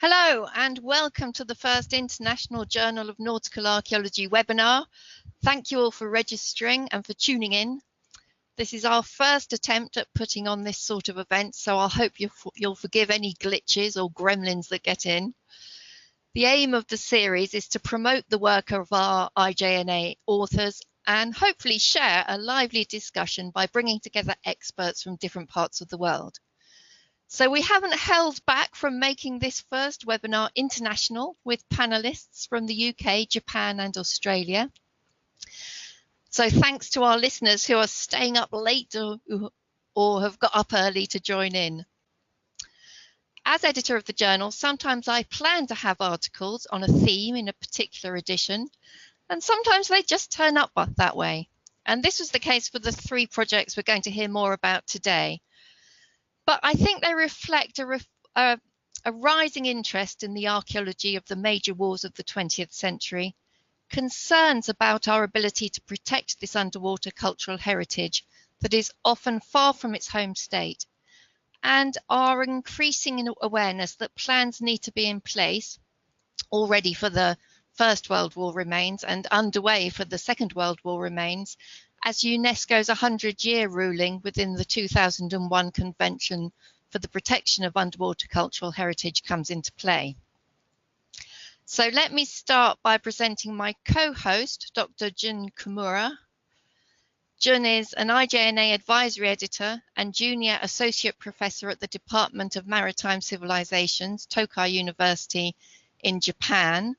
Hello and welcome to the first International Journal of Nautical Archaeology webinar. Thank you all for registering and for tuning in. This is our first attempt at putting on this sort of event, so I hope you'll forgive any glitches or gremlins that get in. The aim of the series is to promote the work of our IJNA authors and hopefully share a lively discussion by bringing together experts from different parts of the world. So we haven't held back from making this first webinar international with panelists from the UK, Japan and Australia. So thanks to our listeners who are staying up late or have got up early to join in. As editor of the journal, sometimes I plan to have articles on a theme in a particular edition, and sometimes they just turn up that way. And this was the case for the three projects we're going to hear more about today. But I think they reflect a rising interest in the archaeology of the major wars of the 20th century, concerns about our ability to protect this underwater cultural heritage that is often far from its home state, and our increasing awareness that plans need to be in place already for the First World War remains and underway for the Second World War remains, as UNESCO's 100-year ruling within the 2001 Convention for the Protection of Underwater Cultural Heritage comes into play. So let me start by presenting my co-host, Dr Jun Kimura. Jun is an IJNA Advisory Editor and Junior Associate Professor at the Department of Maritime Civilizations, Tokai University in Japan.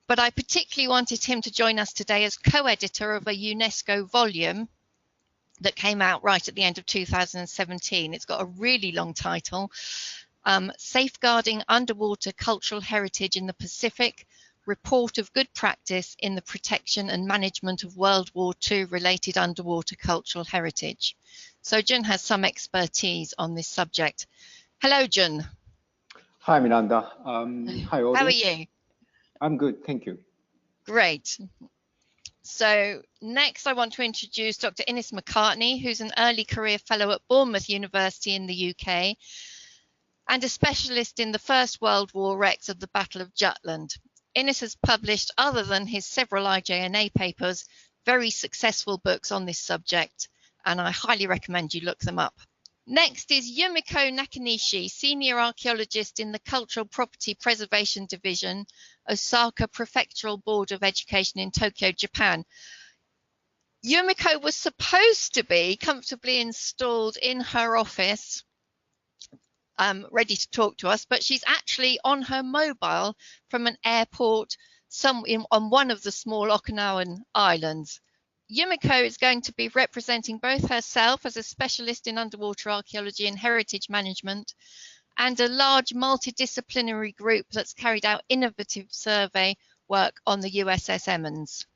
But I particularly wanted him to join us today as co-editor of a UNESCO volume that came out right at the end of 2017. It's got a really long title, Safeguarding Underwater Cultural Heritage in the Pacific, Report of Good Practice in the Protection and Management of World War II related Underwater Cultural Heritage. So Jun has some expertise on this subject. Hello, Jun. Hi, Miranda. Hi, audience. How are you? I'm good, thank you. Great. So next I want to introduce Dr Innes McCartney, who's an early career fellow at Bournemouth University in the UK and a specialist in the First World War wrecks of the Battle of Jutland. Innes has published, other than his several IJNA papers, very successful books on this subject, and I highly recommend you look them up. Next is Yumiko Nakanishi, Senior Archaeologist in the Cultural Property Preservation Division, Osaka Prefectural Board of Education in Tokyo, Japan. Yumiko was supposed to be comfortably installed in her office, ready to talk to us, but she's actually on her mobile from an airport on one of the small Okinawan islands. Yumiko is going to be representing both herself as a specialist in underwater archaeology and heritage management and a large multidisciplinary group that's carried out innovative survey work on the USS Emmons.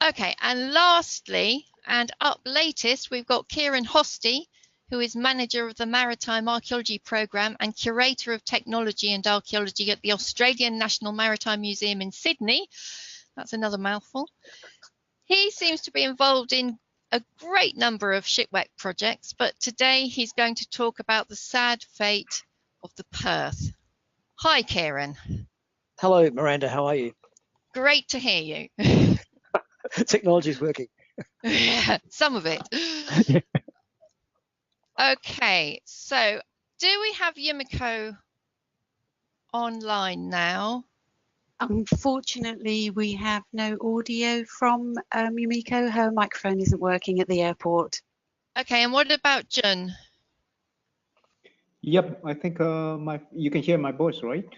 Okay, and lastly, and up latest, we've got Kieran Hosty, who is manager of the Maritime Archaeology Programme and curator of technology and archaeology at the Australian National Maritime Museum in Sydney. That's another mouthful. He seems to be involved in a great number of shipwreck projects, but today he's going to talk about the sad fate of the Perth. Hi, Kieran. Hello, Miranda. How are you? Great to hear you. Technology is working. Yeah, some of it. Okay, so do we have Yumiko online now? Unfortunately, we have no audio from Yumiko. Her microphone isn't working at the airport. Okay, and what about Jun? Yep, I think you can hear my voice, right?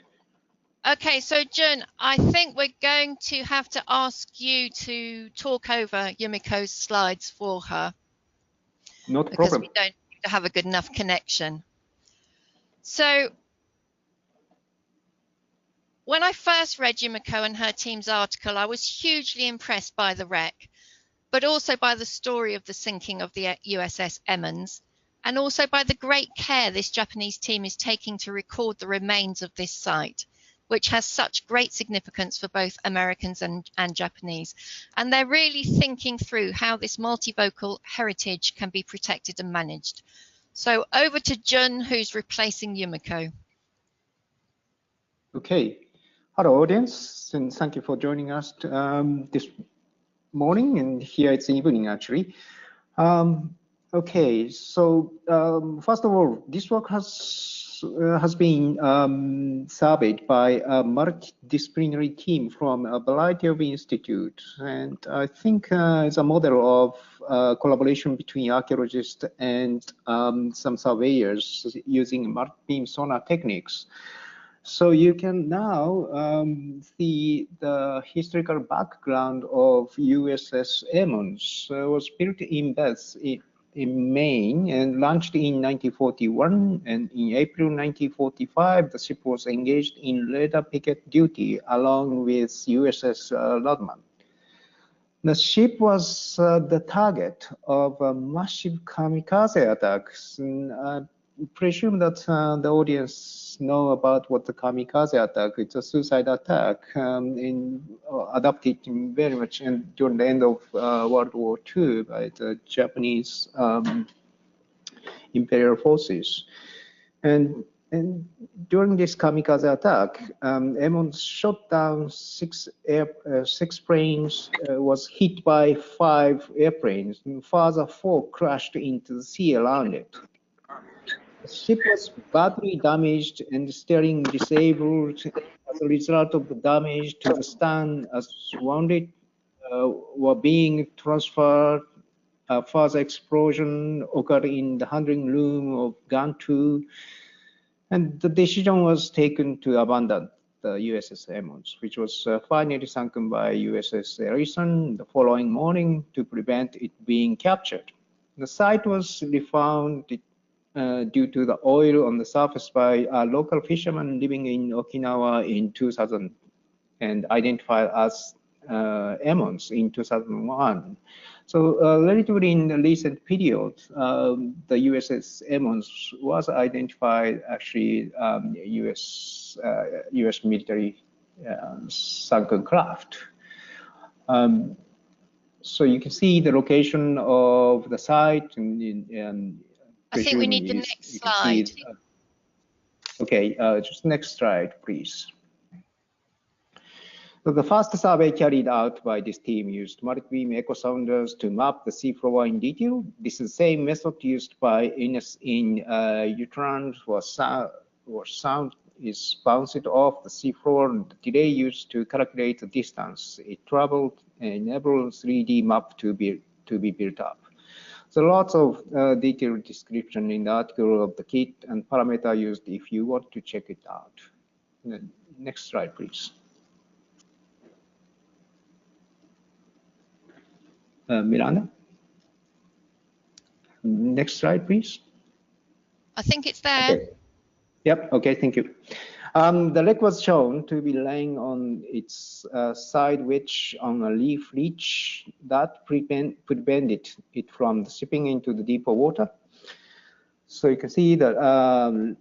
Okay, so Jun, I think we're going to have to ask you to talk over Yumiko's slides for her. Not a because problem. We don't seem to have a good enough connection. So when I first read Yumiko and her team's article, I was hugely impressed by the wreck, but also by the story of the sinking of the USS Emmons, and also by the great care this Japanese team is taking to record the remains of this site, which has such great significance for both Americans and Japanese. And they're really thinking through how this multivocal heritage can be protected and managed. So over to Jun, who's replacing Yumiko. Okay. Hello, audience, and thank you for joining us this morning, and here it's evening, actually. Okay, so first of all, this work has been surveyed by a multidisciplinary team from a variety of institutes, and I think it's a model of collaboration between archaeologists and some surveyors using multi-beam sonar techniques. So you can now see the historical background of USS Emmons. It was built in Perth in Maine and launched in 1941. And in April 1945, the ship was engaged in radar picket duty along with USS Rodman. The ship was the target of a massive kamikaze attacks. And I presume that the audience know about what the kamikaze attack. It's a suicide attack adopted very much during the end of World War II by the Japanese imperial forces. And during this kamikaze attack, Emmons shot down six planes, was hit by 5 airplanes, and further 4 crashed into the sea around it. The ship was badly damaged and steering disabled. As a result of the damage to the stern, as wounded were being transferred. Further explosion occurred in the handling room of Gun 2. And the decision was taken to abandon the USS Emmons, which was finally sunken by USS Richardson the following morning to prevent it being captured. The site was refound due to the oil on the surface by a local fisherman living in Okinawa in 2000 and identified as Emmons in 2001. So relatively in the recent period, the USS Emmons was identified actually US military sunken craft. So you can see the location of the site and I think we need the next slide. Okay, just next slide, please. So the first survey carried out by this team used multi-beam echo sounders to map the seafloor in detail. This is the same method used by Innes in Jutland, where sound is bounced off the seafloor, and the delay used to calculate the distance it traveled and enable 3D map to be built up. So lots of detailed description in the article of the kit and parameter used if you want to check it out. Next slide, please. Miranda? Next slide, please. I think it's there. Okay. Yep, okay, thank you. The wreck was shown to be laying on its side wedge on a leaf ridge that prevented it from slipping into the deeper water. So you can see that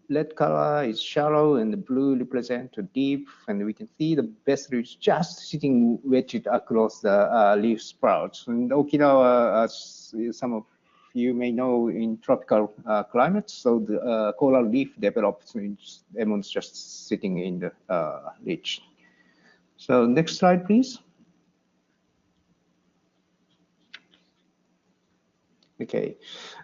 red color is shallow and the blue represents deep, and we can see the vessel is just sitting wedged across the leaf sprouts. And Okinawa, as some of you may know, in tropical climates, so the coral reef develops, Emmons just sitting in the ridge. So next slide, please. Okay.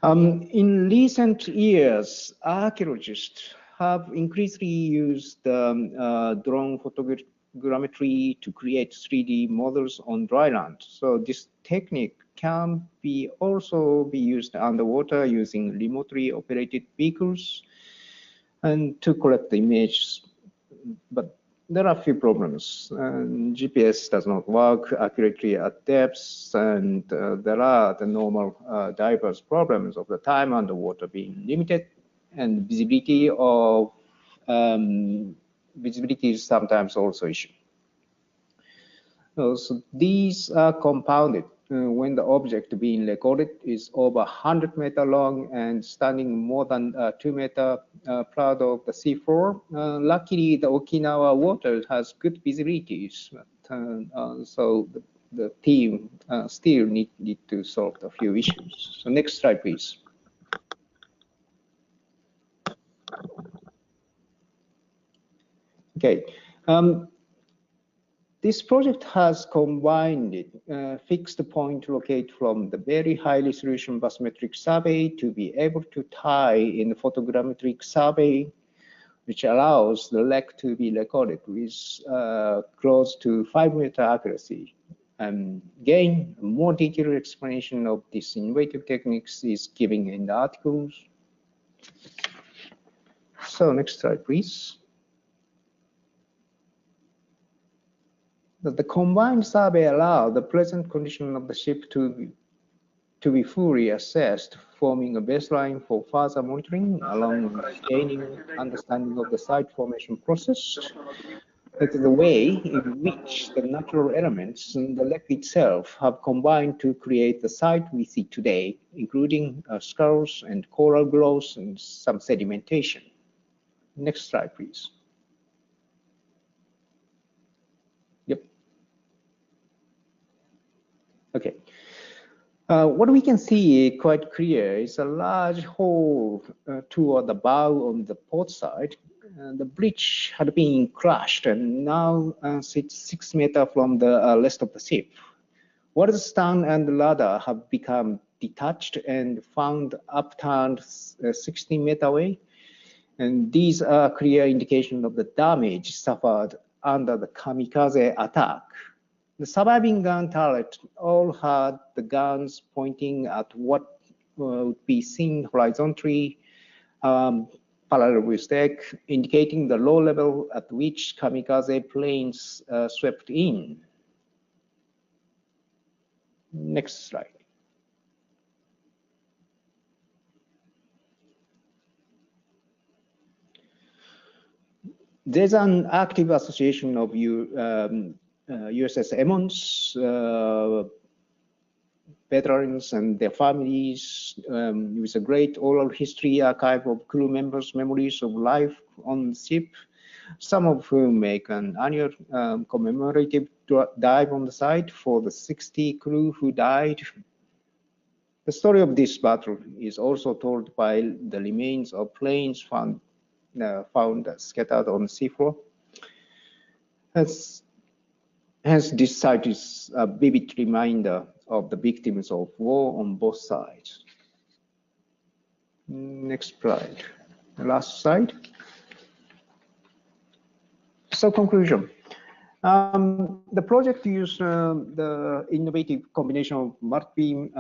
In recent years, archaeologists have increasingly used drone photogrammetry to create 3D models on dry land. So this technique can also be used underwater using remotely operated vehicles and to collect the images. But there are a few problems. GPS does not work accurately at depths, and there are the normal diverse problems of the time underwater being limited, and visibility is sometimes also an issue. So these are compounded when the object being recorded is over 100 meters long and standing more than 2 meters proud of the seafloor. Luckily, the Okinawa water has good visibility, so the team still need to solve a few issues. So next slide, please. Okay. This project has combined fixed point locate from the very high resolution bathymetric survey to be able to tie in the photogrammetric survey, which allows the wreck to be recorded with close to 5-meter accuracy. Again, a more detailed explanation of this innovative techniques is given in the articles. So next slide, please. The combined survey allowed the present condition of the ship to be fully assessed, forming a baseline for further monitoring, along with gaining understanding of the site formation process. That is the way in which the natural elements and the wreck itself have combined to create the site we see today, including skulls and coral growth and some sedimentation. Next slide, please. Yep. Okay. What we can see quite clear is a large hole toward the bow on the port side. The bridge had been crushed and now sits 6 meters from the rest of the ship. While the stern and the ladder have become detached and found upturned 16 meters away, and these are clear indication of the damage suffered under the kamikaze attack. The surviving gun turret all had the guns pointing at what would be seen horizontally, parallel with deck, indicating the low level at which kamikaze planes swept in. Next slide. There's an active association of USS Emmons, veterans and their families, with a great oral history archive of crew members' memories of life on the ship, some of whom make an annual commemorative dive on the site for the 60 crew who died. The story of this battle is also told by the remains of planes found scattered on the seafloor. Hence, this site is a vivid reminder of the victims of war on both sides. Next slide. The last slide. So conclusion. The project used the innovative combination of multi-beam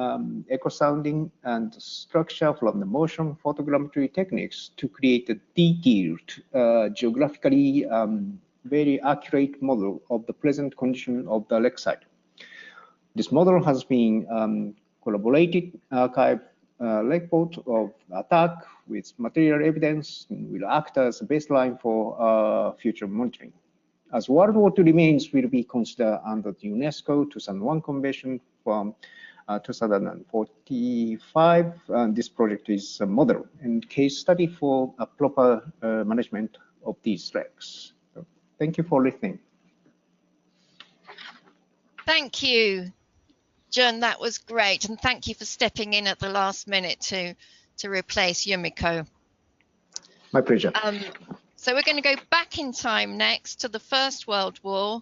echo sounding and structure from the motion photogrammetry techniques to create a detailed, geographically very accurate model of the present condition of the wreck site. This model has been collaborated archive report of attack with material evidence and will act as a baseline for future monitoring. As World War II remains will be considered under the UNESCO 2001 Convention from 2045, this project is a model and case study for a proper management of these wrecks. So, thank you for listening. Thank you, Jun. That was great, and thank you for stepping in at the last minute to replace Yumiko. My pleasure. So we're going to go back in time next to the First World War,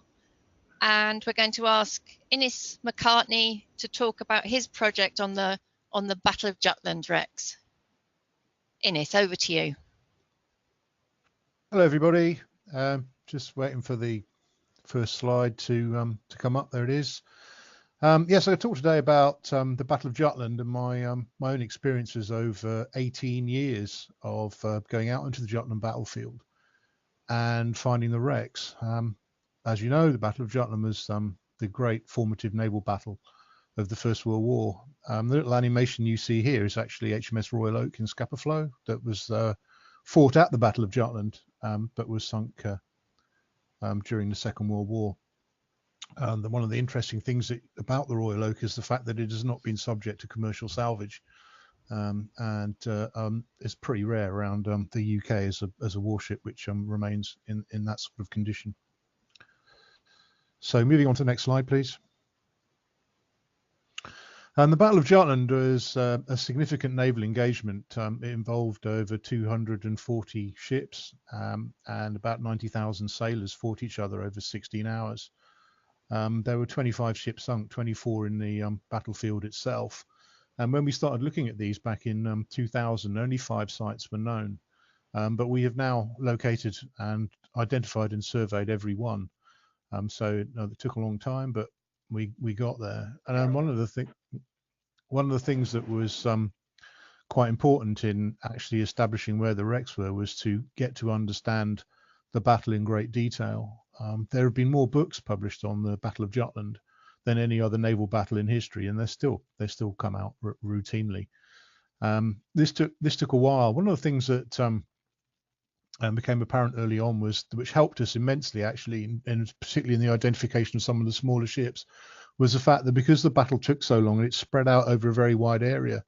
and we're going to ask Innes McCartney to talk about his project on the Battle of Jutland wrecks. Innes, over to you. Hello, everybody. Just waiting for the first slide to come up. There it is. Yes, I talked today about the Battle of Jutland and my own experiences over 18 years of going out into the Jutland battlefield and finding the wrecks. As you know, the Battle of Jutland was the great formative naval battle of the First World War. The little animation you see here is actually HMS Royal Oak in Scapa Flow that was fought at the Battle of Jutland, but was sunk during the Second World War. One of the interesting things about the Royal Oak is the fact that it has not been subject to commercial salvage, and it's pretty rare around the UK as a warship which remains in that sort of condition. So moving on to the next slide, please. And the Battle of Jutland was a significant naval engagement. It involved over 240 ships and about 90,000 sailors fought each other over 16 hours. There were 25 ships sunk, 24 in the battlefield itself. And when we started looking at these back in 2000, only 5 sites were known. But we have now located and identified and surveyed every one. So it took a long time, but we got there. And one of the things that was quite important in actually establishing where the wrecks were was to get to understand the battle in great detail. There have been more books published on the Battle of Jutland than any other naval battle in history, and they still come out routinely. This took a while. One of the things that became apparent early on which helped us immensely actually, and particularly in the identification of some of the smaller ships, was the fact that because the battle took so long, it spread out over a very wide area.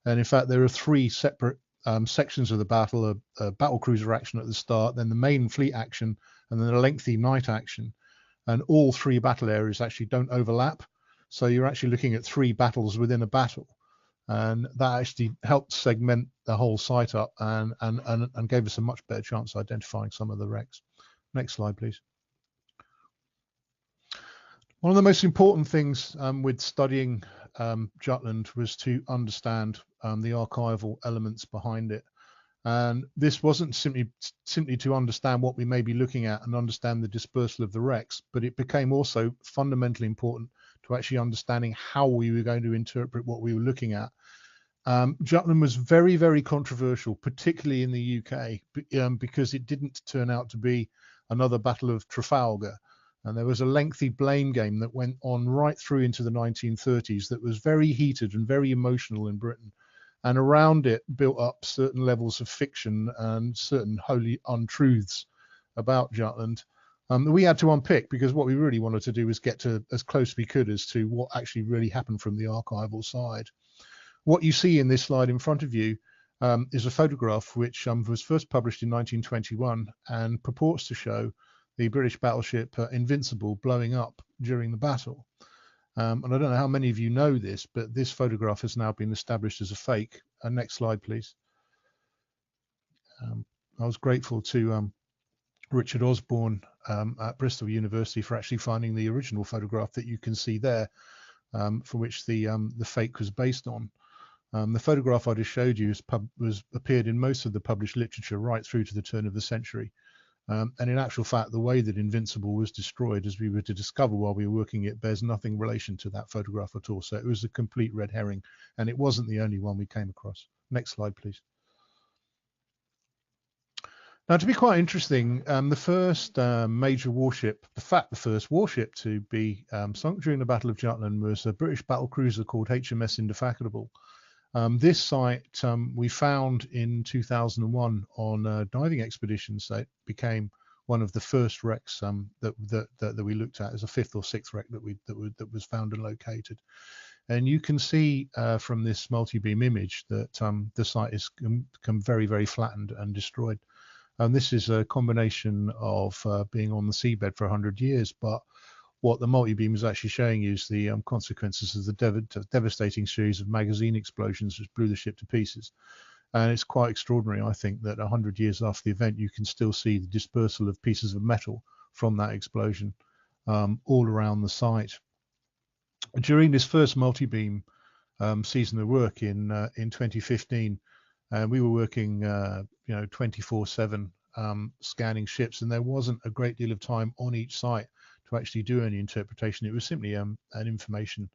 And in fact, there are 3 separate sections of the battle: a battle cruiser action at the start, then the main fleet action, and then a lengthy night action. And all 3 battle areas actually don't overlap. So you're actually looking at 3 battles within a battle. And that actually helped segment the whole site up and gave us a much better chance of identifying some of the wrecks. Next slide, please. One of the most important things with studying Jutland was to understand the archival elements behind it. And this wasn't simply to understand what we may be looking at and understand the dispersal of the wrecks, but it became also fundamentally important to actually understanding how we were going to interpret what we were looking at. Jutland was very, very controversial, particularly in the UK, because it didn't turn out to be another Battle of Trafalgar. And there was a lengthy blame game that went on right through into the 1930s that was very heated and very emotional in Britain. And around it built up certain levels of fiction and certain wholly untruths about Jutland that we had to unpick, because what we really wanted to do was get to as close as we could as to what actually really happened from the archival side. What you see in this slide in front of you is a photograph which was first published in 1921 and purports to show the British battleship Invincible blowing up during the battle. And I don't know how many of you know this, but this photograph has now been established as a fake. Next slide, please. I was grateful to Richard Osborne at Bristol University for actually finding the original photograph that you can see there, for which the fake was based on. The photograph I just showed you appeared in most of the published literature right through to the turn of the century. And in actual fact, the way that Invincible was destroyed, as we were to discover while we were working it, bears nothing relation to that photograph at all. So it was a complete red herring, and it wasn't the only one we came across. Next slide, please. Now, to be quite interesting, the first major warship, the first warship to be sunk during the Battle of Jutland was a British battle cruiser called HMS Indefatigable. This site we found in 2001 on a diving expedition, so it became one of the first wrecks that we looked at as a 5th or 6th wreck that was found and located. And you can see from this multi-beam image that the site is become very, very flattened and destroyed. And this is a combination of being on the seabed for 100 years, but what the multi-beam is actually showing you is the consequences of the devastating series of magazine explosions which blew the ship to pieces. And it's quite extraordinary, I think, that 100 years after the event, you can still see the dispersal of pieces of metal from that explosion all around the site. During this first multi-beam season of work in 2015, we were working 24/7 scanning ships, and there wasn't a great deal of time on each site to actually do any interpretation. It was simply an information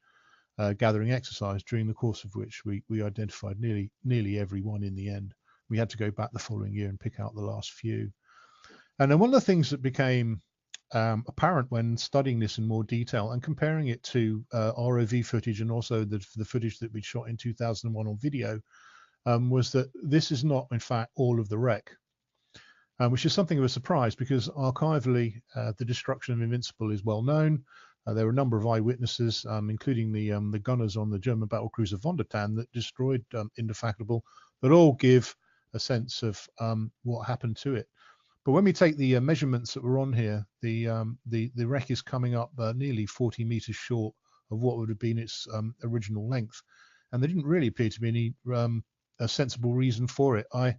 gathering exercise, during the course of which we identified nearly every one in the end. We had to go back the following year and pick out the last few. And then one of the things that became apparent when studying this in more detail and comparing it to ROV footage and also the footage that we'd shot in 2001 on video was that this is not, in fact, all of the wreck. Which is something of a surprise, because archivally the destruction of Invincible is well known. There were a number of eyewitnesses, including the gunners on the German battlecruiser Von der Tann that destroyed Indefatigable, that all give a sense of what happened to it. But when we take the measurements that were on here, the wreck is coming up nearly 40 meters short of what would have been its original length. And there didn't really appear to be any a sensible reason for it. I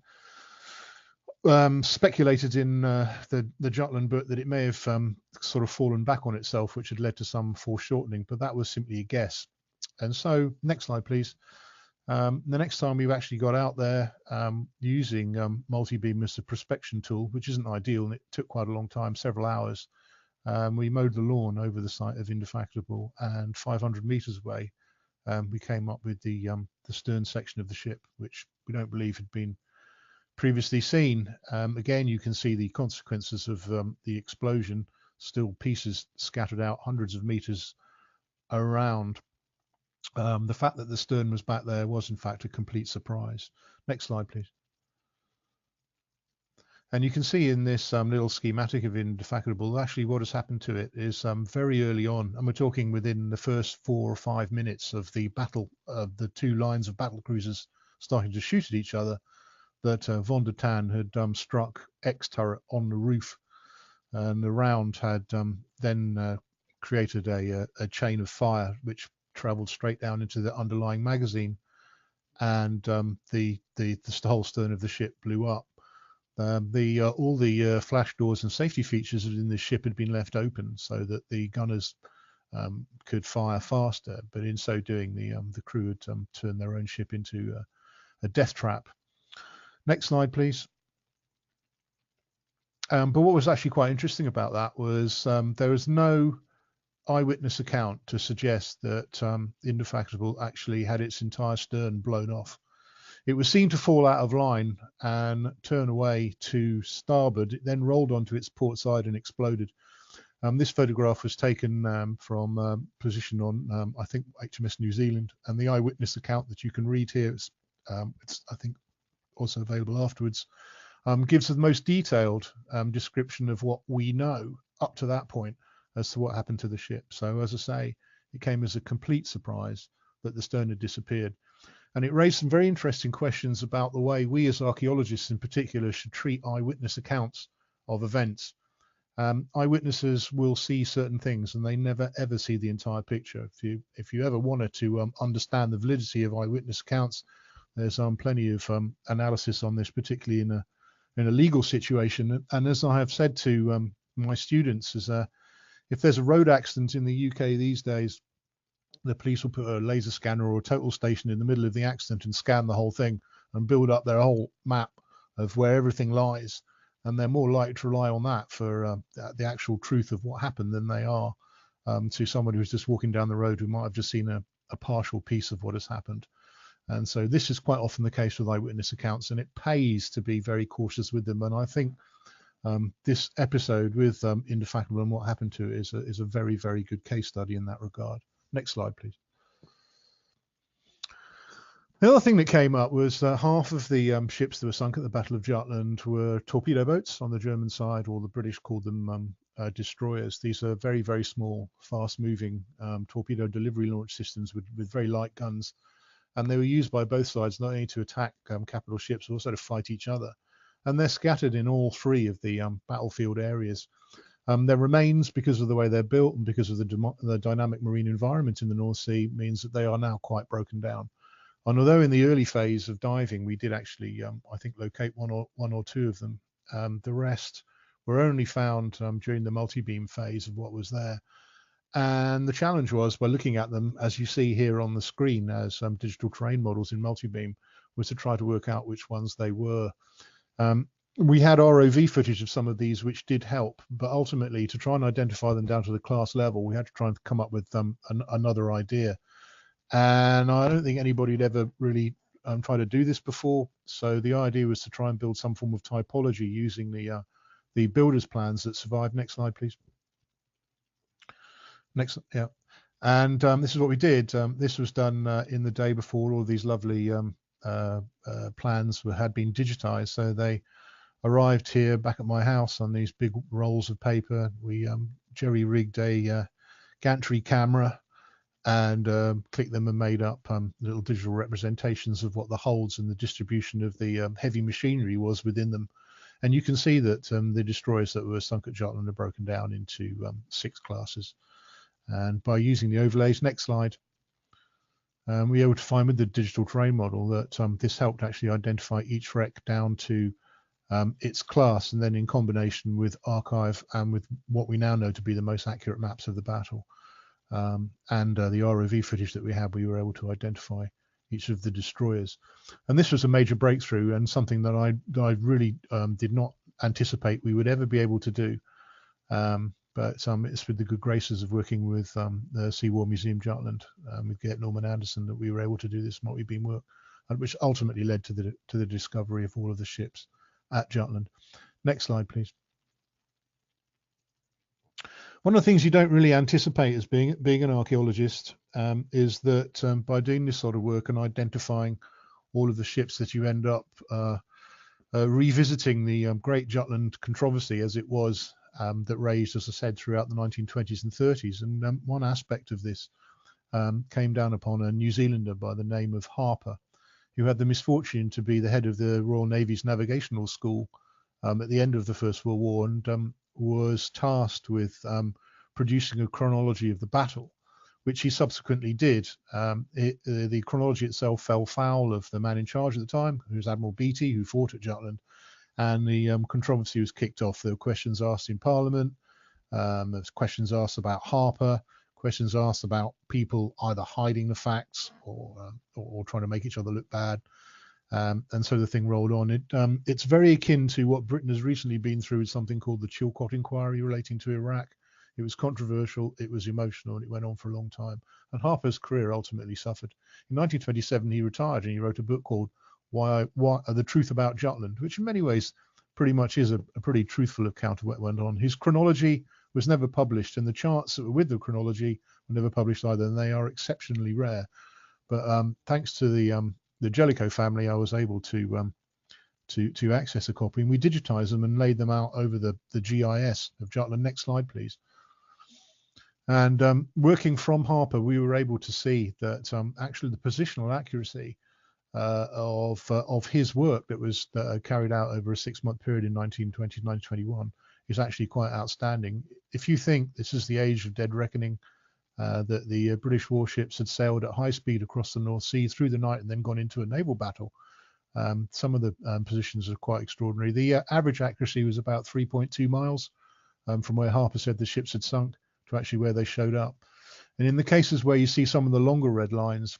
speculated in the Jutland book that it may have sort of fallen back on itself, which had led to some foreshortening, but that was simply a guess. And so, next slide, please. The next time we've actually got out there using multi-beam as a prospection tool, which isn't ideal, and it took quite a long time, several hours. We mowed the lawn over the site of Indefatigable, and 500 meters away, we came up with the stern section of the ship, which we don't believe had been previously seen. Again, you can see the consequences of the explosion, still pieces scattered out hundreds of meters around. The fact that the stern was back there was in fact a complete surprise. Next slide, please. And you can see in this little schematic of Indefatigable, actually what has happened to it is very early on, and we're talking within the first 4 or 5 minutes of the battle, of the two lines of battle cruisers starting to shoot at each other, that Von der Tann had struck X turret on the roof, and the round had then created a chain of fire which traveled straight down into the underlying magazine, and the whole stern of the ship blew up. All the flash doors and safety features in the ship had been left open so that the gunners could fire faster, but in so doing, the crew had turned their own ship into a death trap. Next slide, please. But what was actually quite interesting about that was there was no eyewitness account to suggest that Indefatigable actually had its entire stern blown off. It was seen to fall out of line and turn away to starboard. It then rolled onto its port side and exploded. This photograph was taken from position on, I think, HMS New Zealand, and the eyewitness account that you can read here, it's I think, also available afterwards, gives the most detailed description of what we know up to that point as to what happened to the ship. So, as I say, it came as a complete surprise that the stern had disappeared. And it raised some very interesting questions about the way we as archaeologists in particular should treat eyewitness accounts of events. Eyewitnesses will see certain things and they never ever see the entire picture. If you ever wanted to understand the validity of eyewitness accounts, there's plenty of analysis on this, particularly in a legal situation. And as I have said to my students, is if there's a road accident in the UK these days, the police will put a laser scanner or a total station in the middle of the accident and scan the whole thing and build up their whole map of where everything lies. And they're more likely to rely on that for the actual truth of what happened than they are to someone who's just walking down the road who might have just seen a partial piece of what has happened. And so this is quite often the case with eyewitness accounts, and it pays to be very cautious with them. And I think this episode with Indefatigable and what happened to it is a very, very good case study in that regard. Next slide, please. The other thing that came up was half of the ships that were sunk at the Battle of Jutland were torpedo boats on the German side, or the British called them destroyers. These are very, very small, fast-moving torpedo delivery launch systems with very light guns. And they were used by both sides not only to attack capital ships, but also to fight each other. And they're scattered in all three of the battlefield areas. Their remains, because of the way they're built and because of the dynamic marine environment in the North Sea, means that they are now quite broken down. And although in the early phase of diving, we did actually, I think, locate one or two of them, the rest were only found during the multi-beam phase of what was there. And the challenge was, by looking at them, as you see here on the screen, as digital terrain models in multi-beam, was to try to work out which ones they were. We had ROV footage of some of these, which did help, but ultimately to try and identify them down to the class level, we had to try and come up with another idea. And I don't think anybody had ever really tried to do this before. So the idea was to try and build some form of typology using the builder's plans that survived. Next slide, please. Next, yeah. And this is what we did. This was done in the day before all these lovely plans had been digitized. So they arrived here back at my house on these big rolls of paper. We jerry-rigged a gantry camera and clicked them and made up little digital representations of what the holds and the distribution of the heavy machinery was within them. And you can see that the destroyers that were sunk at Jutland are broken down into 6 classes. And by using the overlays, next slide, we were able to find with the digital terrain model that this helped actually identify each wreck down to its class, and then in combination with archive and with what we now know to be the most accurate maps of the battle and the ROV footage that we had, we were able to identify each of the destroyers. And this was a major breakthrough and something that I really did not anticipate we would ever be able to do. But it's with the good graces of working with the Sea War Museum Jutland, with Gert Norman Anderson, that we were able to do this multi-beam work, which ultimately led to the discovery of all of the ships at Jutland. Next slide, please. One of the things you don't really anticipate as being an archaeologist is that by doing this sort of work and identifying all of the ships, that you end up revisiting the great Jutland Controversy as it was, that raged, as I said, throughout the 1920s and 30s. And one aspect of this came down upon a New Zealander by the name of Harper, who had the misfortune to be the head of the Royal Navy's Navigational School at the end of the First World War, and was tasked with producing a chronology of the battle, which he subsequently did. The chronology itself fell foul of the man in charge at the time, who was Admiral Beatty, who fought at Jutland, and the controversy was kicked off. There were questions asked in Parliament, there was questions asked about Harper, questions asked about people either hiding the facts or trying to make each other look bad. And so the thing rolled on. It's very akin to what Britain has recently been through with something called the Chilcot Inquiry relating to Iraq. It was controversial, it was emotional, and it went on for a long time. And Harper's career ultimately suffered. In 1927, he retired and he wrote a book called Why The Truth About Jutland, which in many ways pretty much is a pretty truthful account of what went on. His chronology was never published, and the charts that were with the chronology were never published either, and they are exceptionally rare. But thanks to the Jellicoe family, I was able to access a copy, and we digitized them and laid them out over the GIS of Jutland. Next slide, please. And working from Harper, we were able to see that actually the positional accuracy of his work that was carried out over a 6-month period in 1920 to 1921 is actually quite outstanding. If you think this is the age of dead reckoning, that the British warships had sailed at high speed across the North Sea through the night and then gone into a naval battle, some of the positions are quite extraordinary. The average accuracy was about 3.2 miles from where Harper said the ships had sunk to actually where they showed up. And in the cases where you see some of the longer red lines,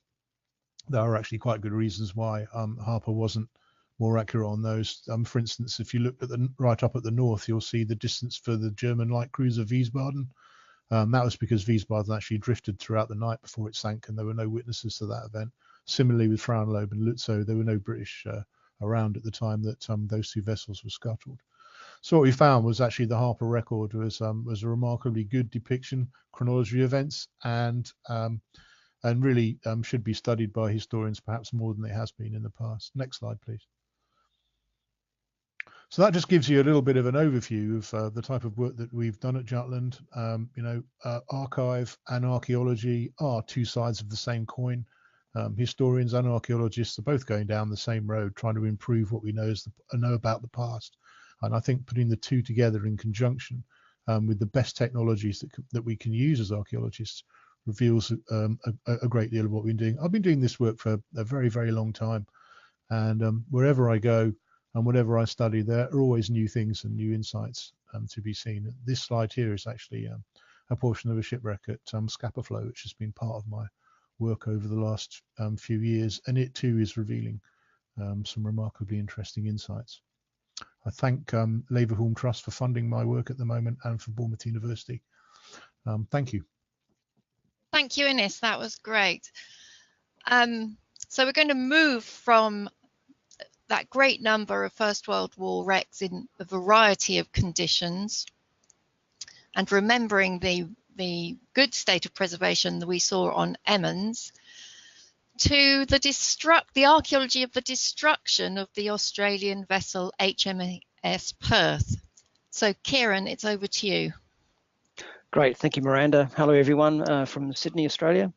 there are actually quite good reasons why Harper wasn't more accurate on those. For instance, if you look at right up at the north, you'll see the distance for the German light cruiser Wiesbaden. That was because Wiesbaden actually drifted throughout the night before it sank, and there were no witnesses to that event. Similarly with Frauenlob and Lutzow, there were no British around at the time that those two vessels were scuttled. So what we found was actually the Harper record was a remarkably good depiction, chronology of events, and really should be studied by historians perhaps more than it has been in the past. Next slide, please. So that just gives you a little bit of an overview of the type of work that we've done at Jutland. Archive and archaeology are two sides of the same coin. Historians and archaeologists are both going down the same road, trying to improve what we know about the past. And I think putting the two together in conjunction with the best technologies that we can use as archaeologists reveals a great deal of what we've been doing. I've been doing this work for a very, very long time. And wherever I go, and whatever I study, there are always new things and new insights to be seen. This slide here is actually a portion of a shipwreck at Scapa Flow, which has been part of my work over the last few years, and it too is revealing some remarkably interesting insights. I thank Leverhulme Trust for funding my work at the moment, and for Bournemouth University. Thank you. Thank you, Innes. That was great. So we're going to move from that great number of First World War wrecks in a variety of conditions, and remembering the good state of preservation that we saw on Emmons, to the archaeology of the destruction of the Australian vessel HMS Perth. So Kieran, it's over to you. Great, thank you, Miranda. Hello, everyone from Sydney, Australia.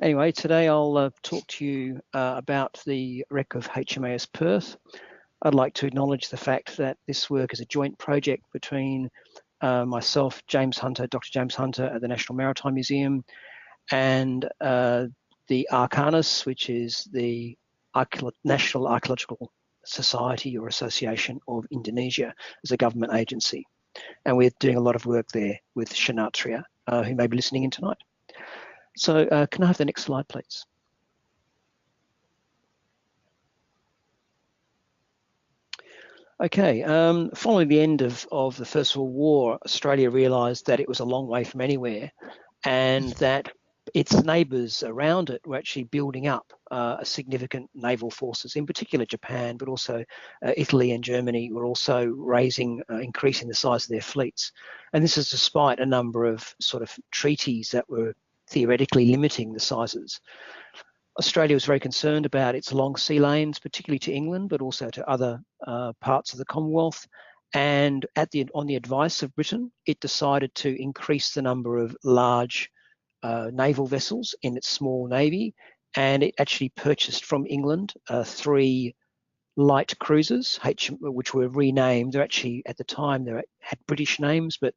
Anyway, today I'll talk to you about the wreck of HMAS Perth. I'd like to acknowledge the fact that this work is a joint project between myself, James Hunter, Dr. James Hunter at the National Maritime Museum, and the Arcanis, which is the National Archaeological Society or Association of Indonesia, as a government agency. And we're doing a lot of work there with Shinatria, who may be listening in tonight. So can I have the next slide, please? Okay, following the end of the First World War, Australia realised that it was a long way from anywhere, and that its neighbours around it were actually building up significant naval forces, in particular Japan, but also Italy and Germany were also increasing the size of their fleets. And this is despite a number of sort of treaties that were theoretically limiting the sizes. Australia was very concerned about its long sea lanes, particularly to England, but also to other parts of the Commonwealth. And on the advice of Britain, it decided to increase the number of large naval vessels in its small navy, and it actually purchased from England 3 light cruisers, which were renamed. They're actually, at the time, they had British names, but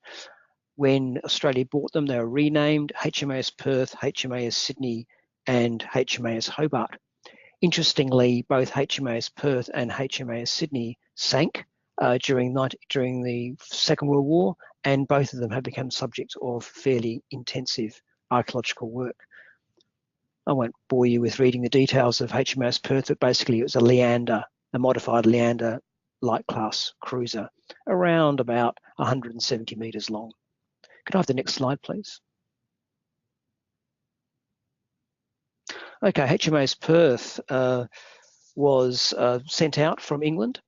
when Australia bought them, they were renamed HMAS Perth, HMAS Sydney, and HMAS Hobart. Interestingly, both HMAS Perth and HMAS Sydney sank during the Second World War, and both of them have become subject of fairly intensive archaeological work. I won't bore you with reading the details of HMAS Perth, but basically it was a modified Leander light class cruiser, around about 170 metres long. Could I have the next slide, please? Okay, HMAS Perth was sent out from England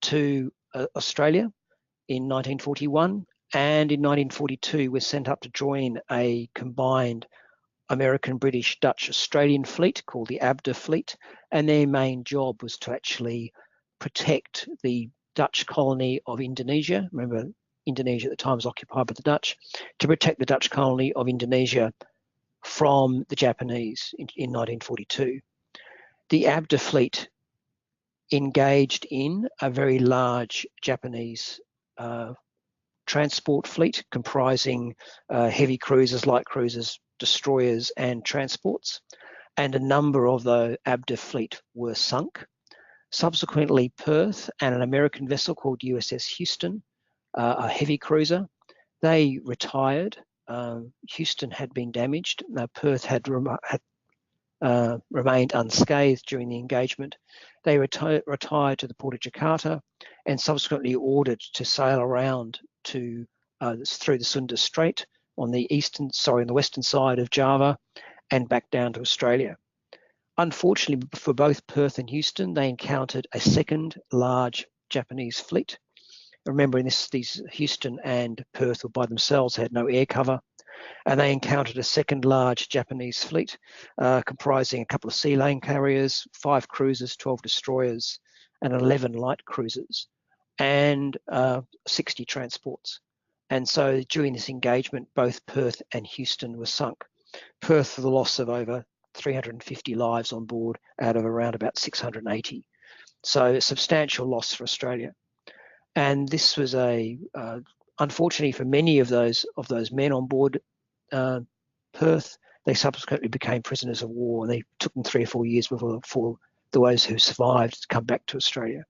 to Australia in 1941, and in 1942 was sent up to join a combined American, British, Dutch, Australian fleet called the ABDA fleet, and their main job was to actually protect the Dutch colony of Indonesia. Remember, Indonesia at the time was occupied by the Dutch, to protect the Dutch colony of Indonesia from the Japanese in 1942. The ABDA fleet engaged in a very large Japanese transport fleet comprising heavy cruisers, light cruisers, destroyers and transports, and a number of the ABDA fleet were sunk. Subsequently, Perth and an American vessel called USS Houston, a heavy cruiser, they retired. Houston had been damaged. Perth had remained unscathed during the engagement. They retired to the port of Jakarta and subsequently ordered to sail around to through the Sunda Strait on the western side of Java and back down to Australia. Unfortunately for both Perth and Houston, they encountered a second large Japanese fleet. Remember, these Houston and Perth were by themselves, had no air cover, and they encountered a second large Japanese fleet comprising a couple of sea lane carriers, 5 cruisers, 12 destroyers, and 11 light cruisers, and 60 transports. And so during this engagement, both Perth and Houston were sunk. Perth for the loss of over 350 lives on board out of around about 680. So a substantial loss for Australia. And this was unfortunately for many of those men on board Perth, they subsequently became prisoners of war, and they took them 3 or 4 years for those who survived to come back to Australia.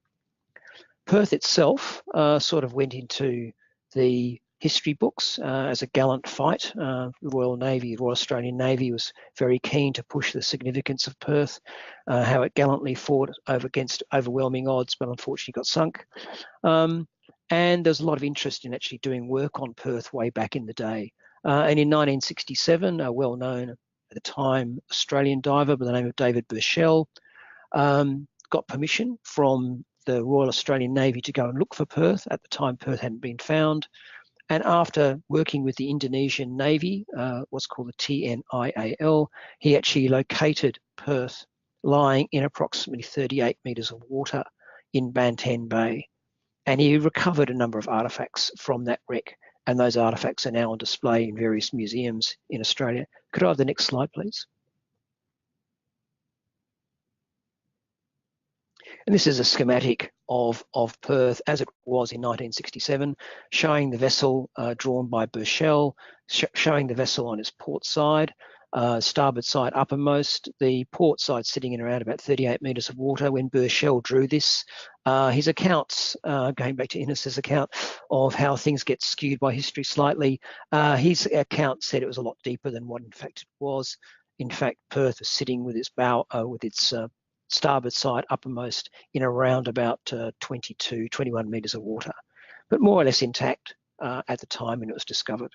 Perth itself sort of went into the history books as a gallant fight. The Royal Australian Navy was very keen to push the significance of Perth, how it gallantly fought against overwhelming odds, but unfortunately got sunk. And there's a lot of interest in actually doing work on Perth way back in the day. And in 1967, a well-known, at the time, Australian diver by the name of David Burchell got permission from the Royal Australian Navy to go and look for Perth. At the time, Perth hadn't been found. And after working with the Indonesian Navy, what's called the TNIAL, he actually located Perth lying in approximately 38 metres of water in Banten Bay. And he recovered a number of artefacts from that wreck. And those artefacts are now on display in various museums in Australia. Could I have the next slide, please? And this is a schematic of Perth as it was in 1967, showing the vessel drawn by Burchell, showing the vessel on its port side, starboard side uppermost, the port side sitting in around about 38 metres of water. When Burchell drew this, his accounts, going back to Innes's account of how things get skewed by history slightly, his account said it was a lot deeper than what in fact it was. In fact, Perth was sitting with its bow, with its starboard side uppermost in around about 21 metres of water, but more or less intact at the time when it was discovered.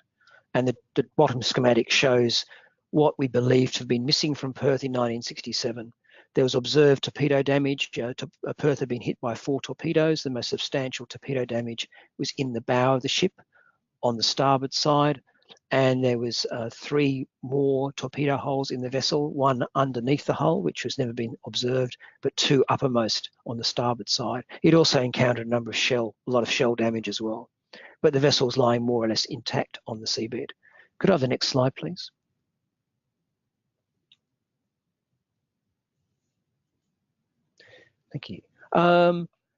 And the bottom schematic shows what we believe to have been missing from Perth in 1967. There was observed torpedo damage. Perth had been hit by 4 torpedoes. The most substantial torpedo damage was in the bow of the ship on the starboard side. And there was 3 more torpedo holes in the vessel, 1 underneath the hull, which has never been observed, but 2 uppermost on the starboard side. It also encountered a lot of shell damage as well. But the vessel was lying more or less intact on the seabed. Could I have the next slide, please? Thank you.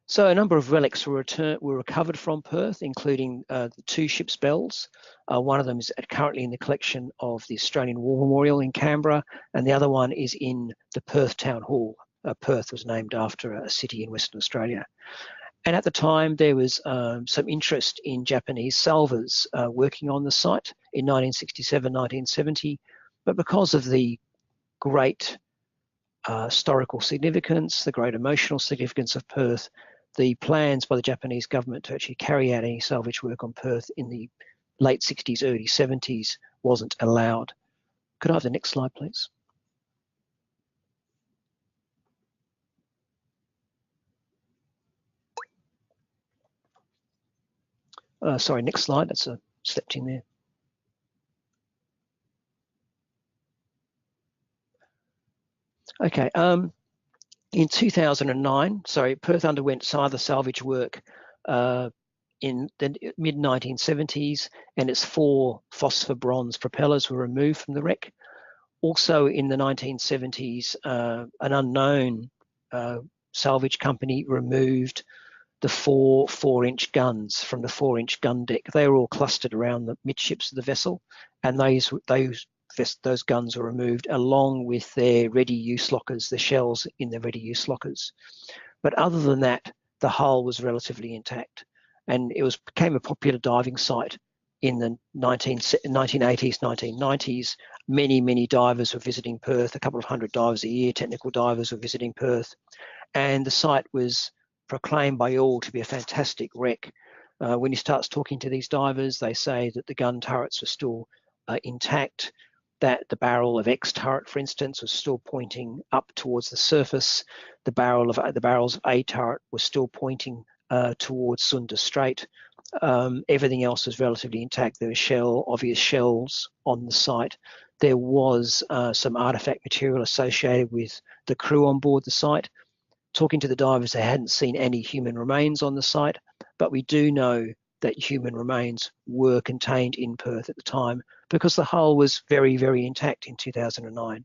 So a number of relics were recovered from Perth, including the 2 ship's bells. One of them is currently in the collection of the Australian War Memorial in Canberra, and the other one is in the Perth Town Hall. Perth was named after a city in Western Australia. And at the time, there was some interest in Japanese salvors working on the site in 1967, 1970, but because of the great historical significance, the great emotional significance of Perth, the plans by the Japanese government to actually carry out any salvage work on Perth in the late 60s, early 70s wasn't allowed. Could I have the next slide, please? Sorry, next slide. That's slipped in there. Okay. In 2009, Perth underwent some other salvage work in the mid-1970s, and its 4 phosphor bronze propellers were removed from the wreck. Also in the 1970s, an unknown salvage company removed the 4 4-inch guns from the 4-inch gun deck. They were all clustered around the midships of the vessel, and those guns were removed along with their ready use lockers, the shells in the ready use lockers. But other than that, the hull was relatively intact, and it became a popular diving site in the 1980s, 1990s. Many divers were visiting Perth, a couple of hundred divers a year, technical divers were visiting Perth, and the site was proclaimed by all to be a fantastic wreck. When you start talking to these divers, they say that the gun turrets were still intact, that the barrel of X turret, for instance, was still pointing up towards the surface. The barrels of A turret were still pointing towards Sunda Strait. Everything else was relatively intact. There were obvious shells on the site. There was some artifact material associated with the crew on board the site. Talking to the divers, they hadn't seen any human remains on the site, but we do know that human remains were contained in Perth at the time because the hull was very, very intact in 2009.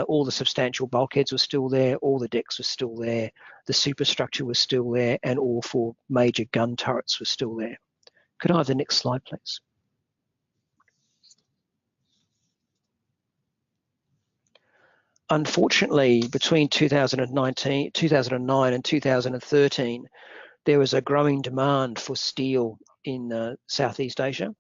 All the substantial bulkheads were still there, all the decks were still there, the superstructure was still there, and all 4 major gun turrets were still there. Could I have the next slide, please? Unfortunately, between 2009 and 2013, there was a growing demand for steel in Southeast Asia,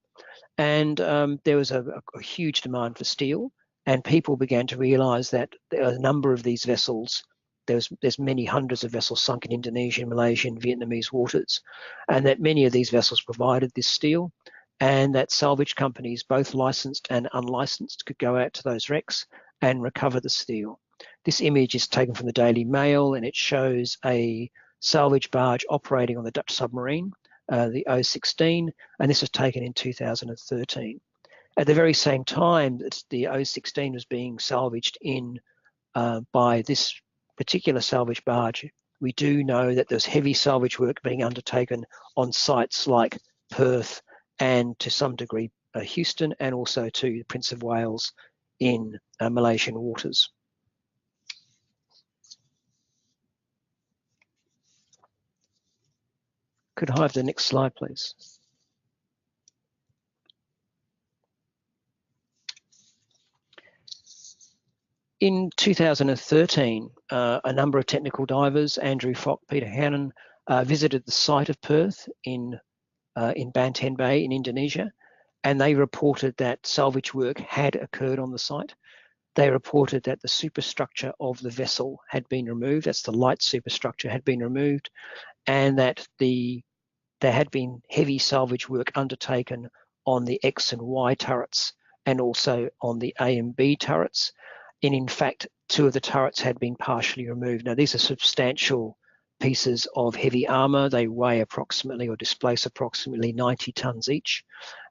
and there was a huge demand for steel, and people began to realise that there are a number of these vessels. There's many hundreds of vessels sunk in Indonesian, Malaysian, Vietnamese waters, and that many of these vessels provided this steel, and that salvage companies, both licensed and unlicensed, could go out to those wrecks and recover the steel. This image is taken from the Daily Mail, and it shows a salvage barge operating on the Dutch submarine, the 016, and this was taken in 2013. At the very same time that the 016 was being salvaged in by this particular salvage barge, we do know that there's heavy salvage work being undertaken on sites like Perth and to some degree Houston, and also to the Prince of Wales in Malaysian waters. Could I have the next slide, please? In 2013, a number of technical divers, Andrew Fock, Peter Hannon, visited the site of Perth in Banten Bay in Indonesia, and they reported that salvage work had occurred on the site. They reported that the superstructure of the vessel had been removed, that's the light superstructure had been removed, and that there had been heavy salvage work undertaken on the X and Y turrets and also on the A and B turrets. And in fact, 2 of the turrets had been partially removed. Now, these are substantial pieces of heavy armour. They weigh approximately or displace approximately 90 tonnes each,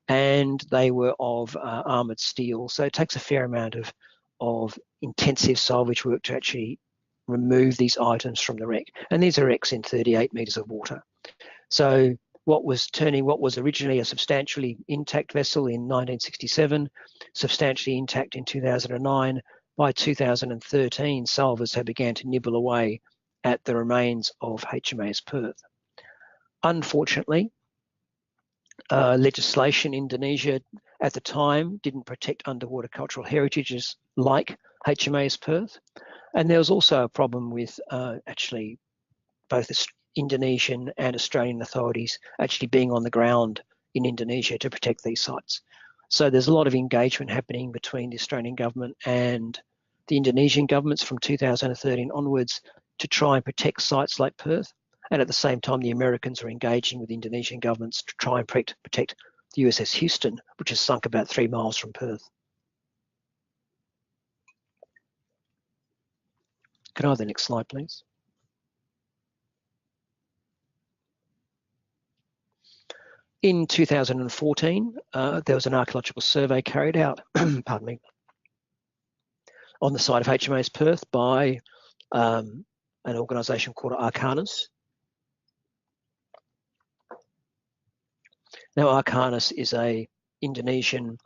and they were of armoured steel. So it takes a fair amount of intensive salvage work to actually remove these items from the wreck. And these are wrecks in 38 metres of water. So what was originally a substantially intact vessel in 1967, substantially intact in 2009, by 2013, salvors had began to nibble away at the remains of HMAS Perth. Unfortunately, legislation in Indonesia at the time didn't protect underwater cultural heritages like HMAS Perth, and there was also a problem with actually both Indonesian and Australian authorities actually being on the ground in Indonesia to protect these sites. So there's a lot of engagement happening between the Australian government and the Indonesian governments from 2013 onwards to try and protect sites like Perth. And at the same time, the Americans are engaging with Indonesian governments to try and protect the USS Houston, which is sunk about 3 miles from Perth. Can I have the next slide, please? In 2014, there was an archaeological survey carried out, pardon me, on the site of HMAS Perth by an organisation called Archaeology. Now, Archaeology is a Indonesian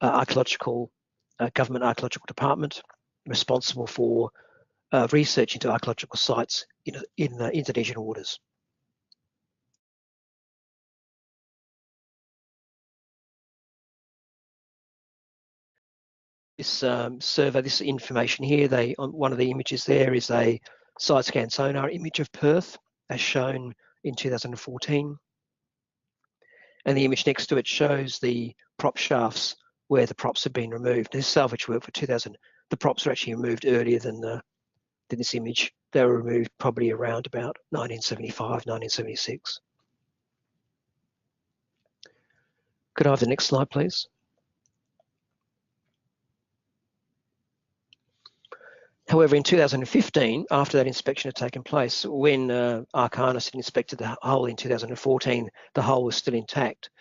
archaeological government archaeological department responsible for research into archaeological sites in Indonesian waters. This survey, this information here, one of the images there is a side scan sonar image of Perth as shown in 2014. And the image next to it shows the prop shafts where the props have been removed. This salvage work for 2000, the props were actually removed earlier than this image. They were removed probably around about 1975, 1976. Could I have the next slide, please? However, in 2015, after that inspection had taken place, when Archaeology had inspected the hull in 2014, the hull was still intact,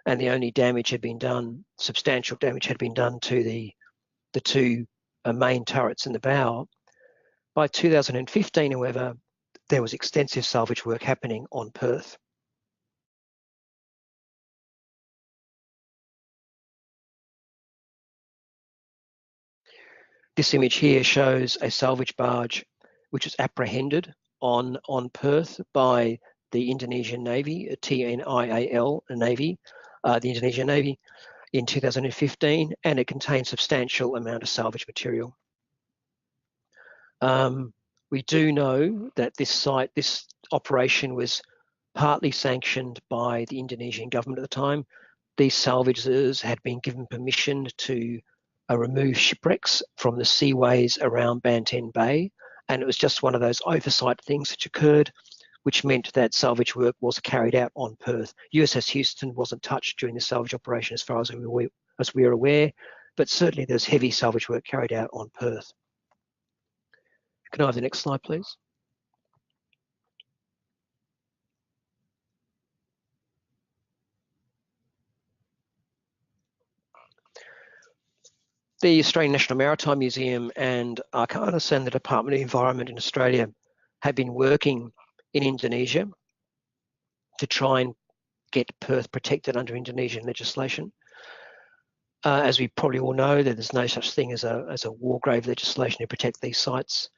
and the only damage had been done, substantial damage had been done to the 2 main turrets in the bow. By 2015, however, there was extensive salvage work happening on Perth. This image here shows a salvage barge which was apprehended on Perth by the Indonesian Navy, TNIAL Navy, the Indonesian Navy, in 2015, and it contained substantial amount of salvage material. We do know that this operation was partly sanctioned by the Indonesian government at the time. These salvagers had been given permission to remove shipwrecks from the seaways around Banten Bay, and it was just one of those oversight things which occurred, which meant that salvage work was carried out on Perth. USS Houston wasn't touched during the salvage operation as far as we are aware, but certainly there's heavy salvage work carried out on Perth. Can I have the next slide, please? The Australian National Maritime Museum and Archaeology and the Department of Environment in Australia have been working in Indonesia to try and get Perth protected under Indonesian legislation. As we probably all know, that there's no such thing as a war grave legislation to protect these sites.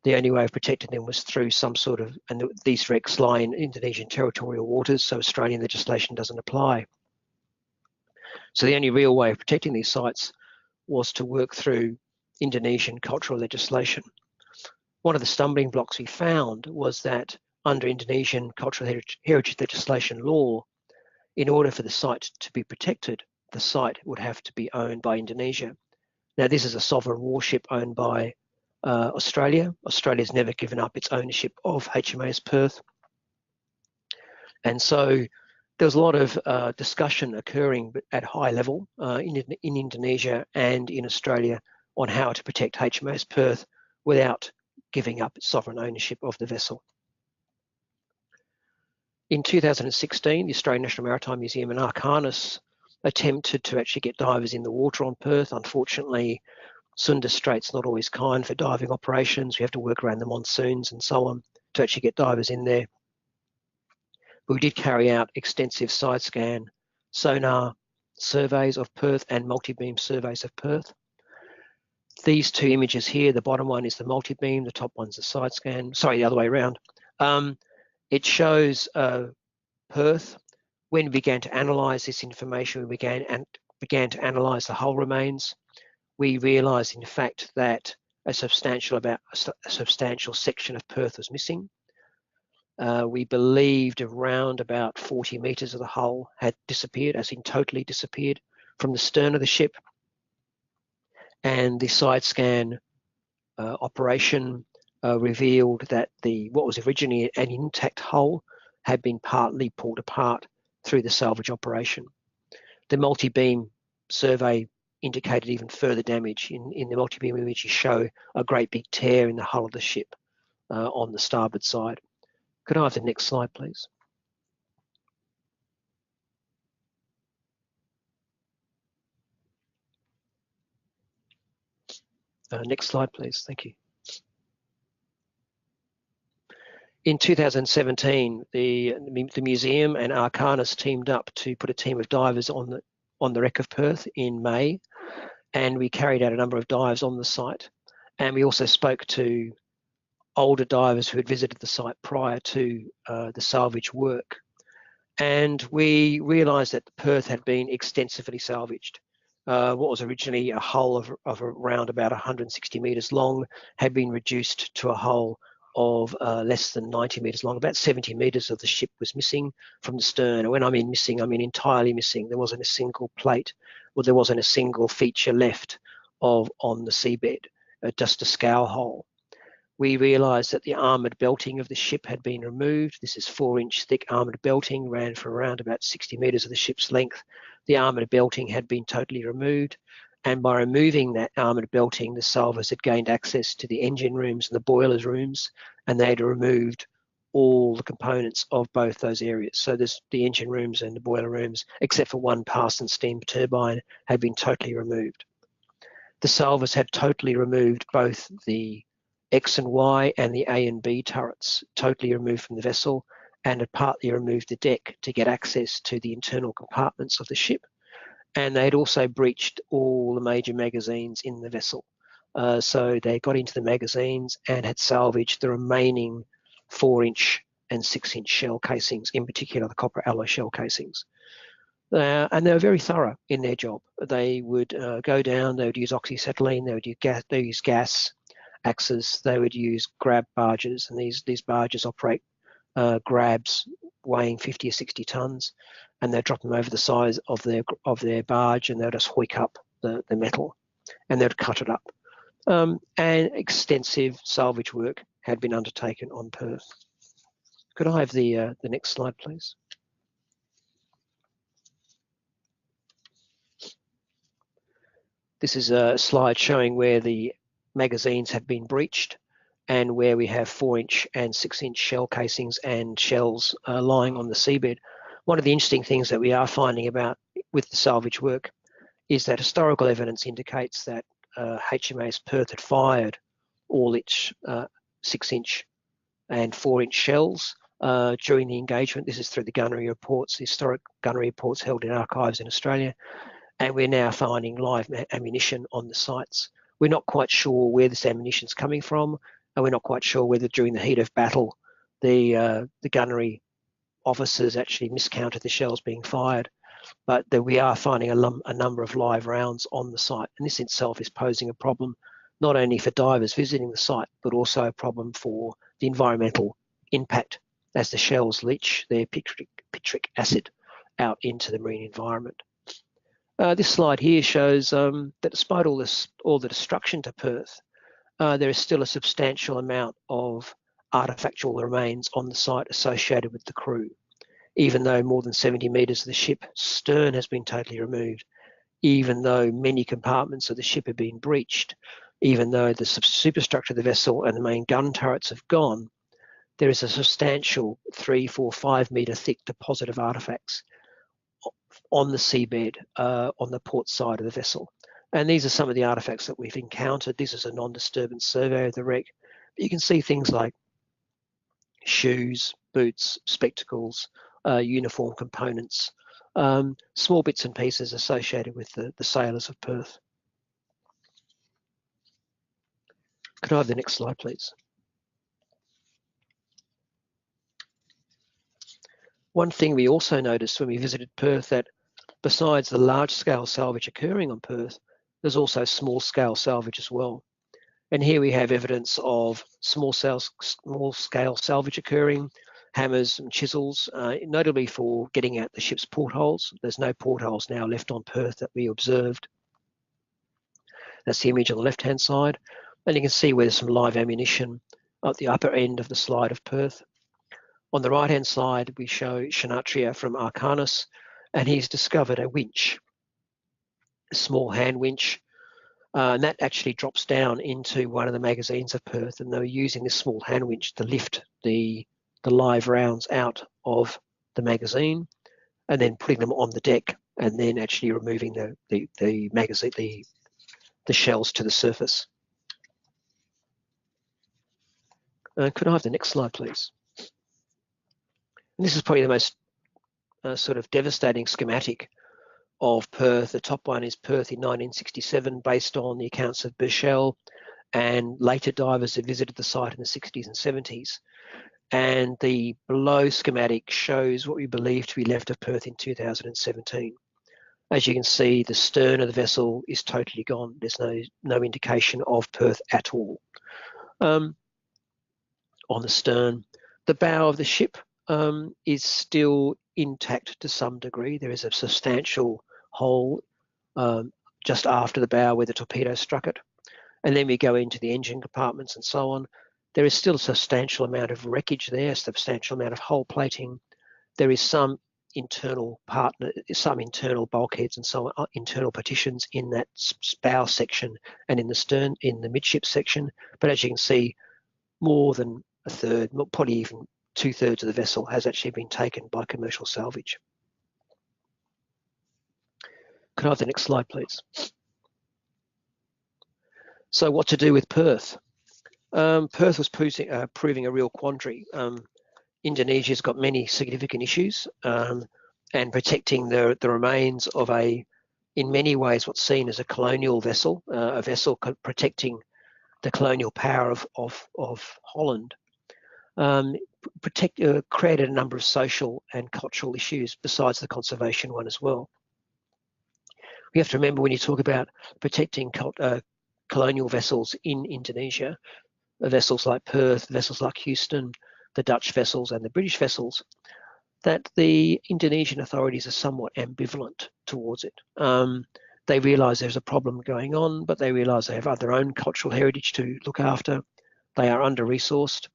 The only way of protecting them was through some sort of, and these wrecks lie in Indonesian territorial waters, so Australian legislation doesn't apply. So the only real way of protecting these sites was to work through Indonesian cultural legislation. One of the stumbling blocks we found was that under Indonesian cultural heritage legislation law, in order for the site to be protected, the site would have to be owned by Indonesia. Now, this is a sovereign warship owned by Australia. Australia's never given up its ownership of HMAS Perth. And so there was a lot of discussion occurring at high level in Indonesia and in Australia on how to protect HMAS Perth without giving up its sovereign ownership of the vessel. In 2016, the Australian National Maritime Museum and Archaeology attempted to actually get divers in the water on Perth. Unfortunately, Sunda Strait's not always kind for diving operations. We have to work around the monsoons and so on to actually get divers in there. But we did carry out extensive side scan sonar surveys of Perth and multi-beam surveys of Perth. These two images here, the bottom one is the multi-beam, the top one's the side scan. Sorry, the other way around. It shows Perth. When we began to analyse this information, we began to analyse the hull remains. We realised, in fact, that a substantial section of Perth was missing. We believed around about 40 metres of the hull had disappeared, as in totally disappeared, from the stern of the ship. And the side scan operation revealed that what was originally an intact hull had been partly pulled apart through the salvage operation. The multi-beam survey indicated even further damage. In the multi-beam image, you show a great big tear in the hull of the ship on the starboard side. Could I have the next slide, please? Next slide, please. Thank you. In 2017, the museum and Archaeology teamed up to put a team of divers on the wreck of Perth in May, and we carried out a number of dives on the site. And we also spoke to older divers who had visited the site prior to the salvage work. And we realised that Perth had been extensively salvaged. What was originally a hull of around about 160 metres long had been reduced to a hull of less than 90 metres long. About 70 metres of the ship was missing from the stern. And when I mean missing, I mean entirely missing. There wasn't a single plate, or there wasn't a single feature left on the seabed, just a scour hole. We realised that the armoured belting of the ship had been removed. This is 4-inch thick armoured belting, ran for around about 60 metres of the ship's length. The armoured belting had been totally removed. And by removing that armoured belting, the salvors had gained access to the engine rooms and the boilers rooms, and they had removed all the components of both those areas. So there's the engine rooms and the boiler rooms, except for one Parsons steam turbine, had been totally removed. The salvors had totally removed both the X and Y and the A and B turrets, totally removed from the vessel, and had partly removed the deck to get access to the internal compartments of the ship. And they had also breached all the major magazines in the vessel. So they got into the magazines and had salvaged the remaining 4-inch and 6-inch shell casings, in particular the copper alloy shell casings. And they were very thorough in their job. They would go down, they would use oxyacetylene, they would use gas axes, they would use grab barges, and these barges operate grabs weighing 50 or 60 tonnes, and they'd drop them over the sides of their barge, and they'll just hoik up the metal, and they'd cut it up. And extensive salvage work had been undertaken on Perth. Could I have the next slide, please? This is a slide showing where the magazines have been breached and where we have 4-inch and 6-inch shell casings and shells lying on the seabed. One of the interesting things that we are finding about with the salvage work is that historical evidence indicates that HMAS Perth had fired all its 6-inch and 4-inch shells during the engagement. This is through the gunnery reports, the historic gunnery reports held in archives in Australia, and we're now finding live ammunition on the sites. We're not quite sure where this ammunition is coming from. and we're not quite sure whether during the heat of battle the gunnery officers actually miscounted the shells being fired. But we are finding a number of live rounds on the site, and this itself is posing a problem not only for divers visiting the site, but also a problem for the environmental impact as the shells leach their picric acid out into the marine environment. This slide here shows that despite all the destruction to Perth, there is still a substantial amount of artifactual remains on the site associated with the crew, even though more than 70 metres of the ship's stern has been totally removed, even though many compartments of the ship have been breached, even though the superstructure of the vessel and the main gun turrets have gone, there is a substantial 3, 4, 5 metre thick deposit of artefacts on the seabed, on the port side of the vessel. And these are some of the artefacts that we've encountered. This is a non-disturbance survey of the wreck. But you can see things like shoes, boots, spectacles, uniform components, small bits and pieces associated with the sailors of Perth. Could I have the next slide, please? One thing we also noticed when we visited Perth, that besides the large-scale salvage occurring on Perth, there's also small-scale salvage as well. And here we have evidence of small-scale salvage occurring, hammers and chisels, notably for getting out the ship's portholes. There's no portholes now left on Perth that we observed. That's the image on the left-hand side. And you can see where there's some live ammunition at the upper end of the slide of Perth. On the right-hand side, we show Shinatria from Archaeology, and he's discovered a winch, a small hand winch, and that actually drops down into one of the magazines of Perth, and they were using this small hand winch to lift the live rounds out of the magazine, and then putting them on the deck, and then actually removing the magazine, the shells to the surface. Could I have the next slide, please? And this is probably the most sort of devastating schematic of Perth. The top one is Perth in 1967, based on the accounts of Burchell and later divers who visited the site in the 60s and 70s. And the below schematic shows what we believe to be left of Perth in 2017. As you can see, the stern of the vessel is totally gone. There's no indication of Perth at all. On the stern, the bow of the ship is still intact to some degree. There is a substantial hole just after the bow where the torpedo struck it. And then we go into the engine compartments and so on. There is still a substantial amount of wreckage there, a substantial amount of hull plating. There is some internal bulkheads and so on, internal partitions in that bow section and in the stern, in the midship section. But as you can see, more than a third, probably even 2/3 of the vessel has actually been taken by commercial salvage. Could I have the next slide, please? So what to do with Perth? Perth was proving a real quandary. Indonesia's got many significant issues, and protecting the remains of in many ways, what's seen as a colonial vessel, a vessel protecting the colonial power of Holland, created a number of social and cultural issues besides the conservation one as well. We have to remember, when you talk about protecting colonial vessels in Indonesia, vessels like Perth, vessels like Houston, the Dutch vessels and the British vessels, that the Indonesian authorities are somewhat ambivalent towards it. They realise there's a problem going on, but they realise they have their own cultural heritage to look after. They are under-resourced.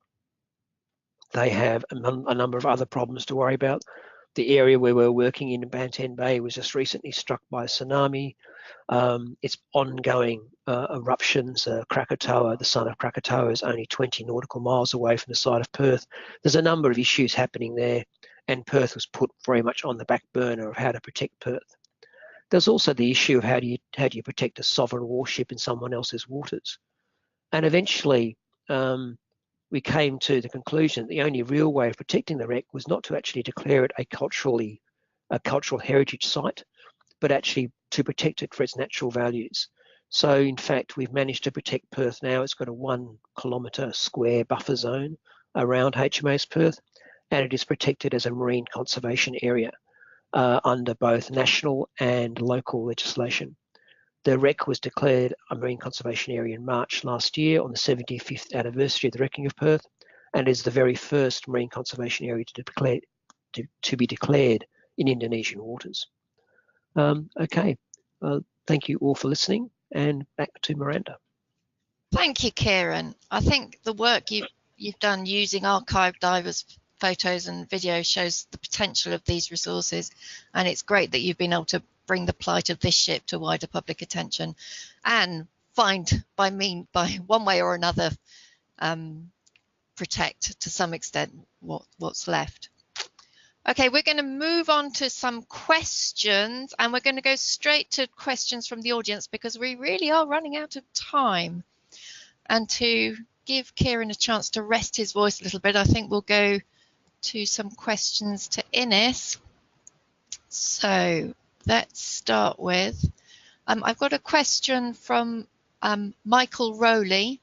They have a number of other problems to worry about. The area where we're working in Banten Bay was just recently struck by a tsunami. It's ongoing eruptions. Krakatoa, the son of Krakatoa, is only 20 nautical miles away from the site of Perth. There's a number of issues happening there, and Perth was put very much on the back burner of how to protect Perth. There's also the issue of how do you protect a sovereign warship in someone else's waters. And eventually, we came to the conclusion that the only real way of protecting the wreck was not to actually declare it a cultural heritage site, but actually to protect it for its natural values. So in fact, we've managed to protect Perth now. It's got a 1 kilometre square buffer zone around HMAS Perth, and it is protected as a marine conservation area under both national and local legislation. The wreck was declared a marine conservation area in March last year on the 75th anniversary of the wrecking of Perth, and is the very first marine conservation area to be declared in Indonesian waters. Okay, thank you all for listening, and back to Miranda. Thank you, Kieran. I think the work you've done using archive divers' photos and videos shows the potential of these resources, and it's great that you've been able to bring the plight of this ship to wider public attention and find by one way or another protect to some extent what's left. Okay, we're going to move on to some questions, and we're going to go straight to questions from the audience because we really are running out of time. And to give Kieran a chance to rest his voice a little bit, I think we'll go to some questions to Innes. So let's start with, I've got a question from Michael Rowley,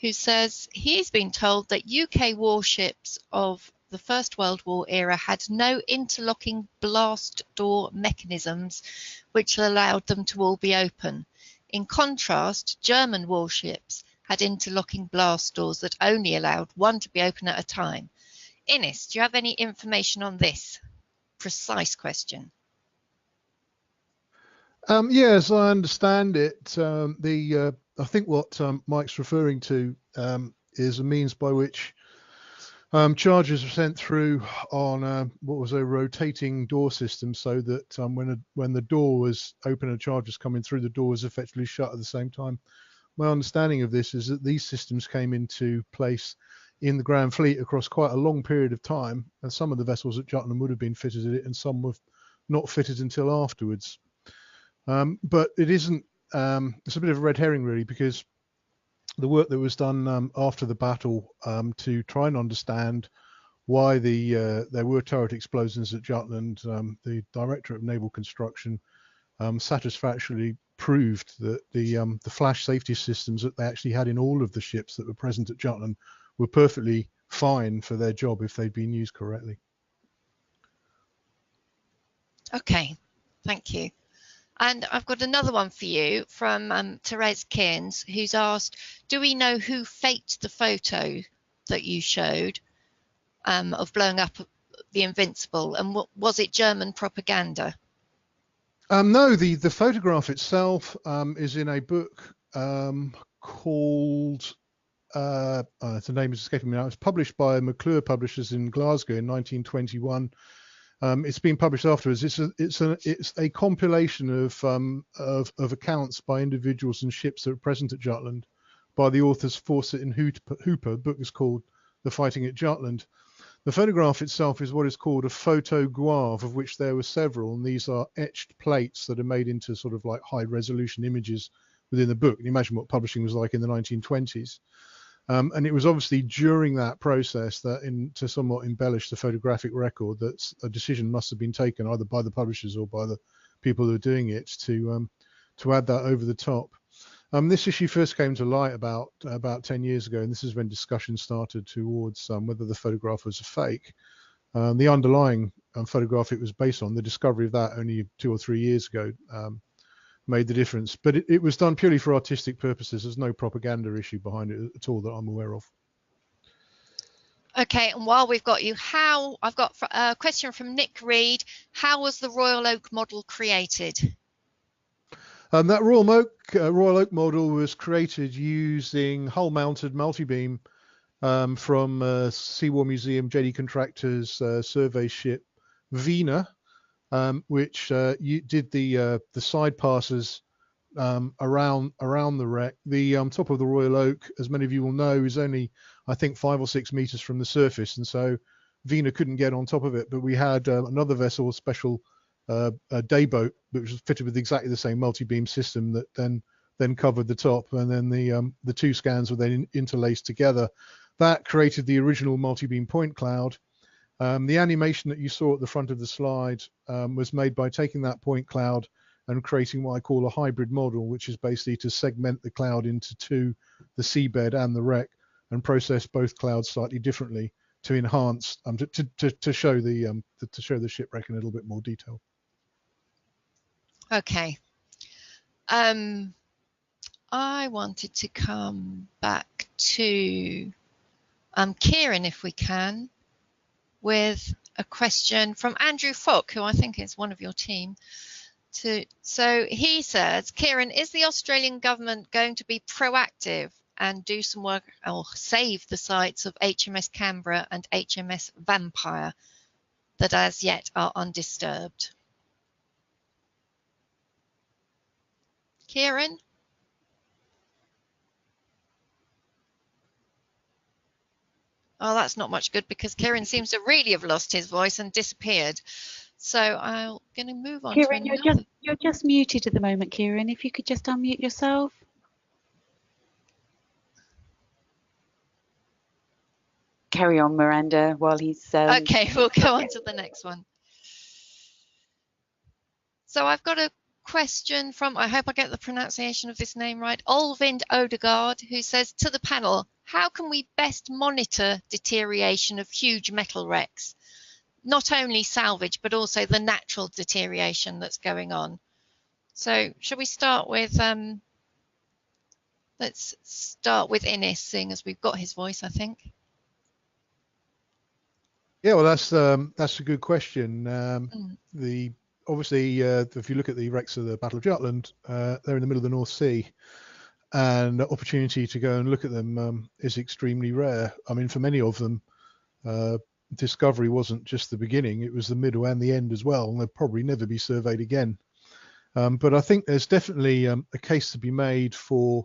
who says he's been told that UK warships of the First World War era had no interlocking blast door mechanisms which allowed them to all be open. In contrast, German warships had interlocking blast doors that only allowed one to be open at a time. Innes, do you have any information on this precise question? Yes, I understand it. I think what Mike's referring to is a means by which charges are sent through on what was a rotating door system, so that when the door was open and a charge was coming through, the door was effectively shut at the same time. My understanding of this is that these systems came into place in the Grand Fleet across quite a long period of time, and some of the vessels at Jutland would have been fitted at it, and some were not fitted until afterwards. But it isn't. It's a bit of a red herring, really, because the work that was done after the battle to try and understand why there were turret explosions at Jutland, the Directorate of Naval Construction satisfactorily proved that the flash safety systems that they actually had in all of the ships that were present at Jutland were perfectly fine for their job if they'd been used correctly. Okay, thank you. And I've got another one for you from Therese Cairns, who's asked, do we know who faked the photo that you showed of blowing up the Invincible, and was it German propaganda? No, the photograph itself is in a book called, the name is escaping me now. It was published by McClure Publishers in Glasgow in 1921. It's been published afterwards. It's a compilation of accounts by individuals and ships that were present at Jutland by the authors Fawcett and Hooper. The book is called The Fighting at Jutland. The photograph itself is what is called a photo guave, of which there were several, and these are etched plates that are made into sort of like high resolution images within the book. And imagine what publishing was like in the 1920s. And it was obviously during that process that, to somewhat embellish the photographic record, that a decision must have been taken either by the publishers or by the people who are doing it to add that over the top. This issue first came to light about 10 years ago, and this is when discussion started towards whether the photograph was a fake. The underlying photograph it was based on, the discovery of that only 2 or 3 years ago, made the difference. But it was done purely for artistic purposes. There's no propaganda issue behind it at all that I'm aware of. Okay, and while we've got you, I've got a question from Nick Reed. How was the Royal Oak model created? That Royal Oak model was created using hull-mounted multi-beam from Sea War Museum JD Contractors survey ship Vina, which did the side passes around the wreck. The top of the Royal Oak, as many of you will know, is only, I think, 5 or 6 meters from the surface, and so Vina couldn't get on top of it. But we had another vessel, a special day boat, which was fitted with exactly the same multi-beam system that then covered the top, and then the two scans were then interlaced together. That created the original multi-beam point cloud. The animation that you saw at the front of the slide was made by taking that point cloud and creating what I call a hybrid model, which is basically to segment the cloud into two, the seabed and the wreck, and process both clouds slightly differently to enhance to show the shipwreck in a little bit more detail. Okay. I wanted to come back to Kieran, if we can, with a question from Andrew Fock, who I think is one of your team. So he says, Kieran, is the Australian government going to be proactive and do some work or save the sites of HMS Canberra and HMS Vampire that as yet are undisturbed? Kieran? Oh, that's not much good, because Kieran seems to really have lost his voice and disappeared. So I'm going to move on. Kieran, to you're just muted at the moment, Kieran. If you could just unmute yourself. Carry on, Miranda, while he's... Okay, we'll go on to the next one. So I've got a question from, I hope I get the pronunciation of this name right, Olvind Odegaard, who says, to the panel, how can we best monitor deterioration of huge metal wrecks? Not only salvage, but also the natural deterioration that's going on. So shall we start with, let's start with Innes, seeing as we've got his voice, I think. Yeah, well, that's a good question. Obviously, if you look at the wrecks of the Battle of Jutland, they're in the middle of the North Sea, and the opportunity to go and look at them is extremely rare. I mean, for many of them, discovery wasn't just the beginning, it was the middle and the end as well, and they'll probably never be surveyed again. But I think there's definitely a case to be made for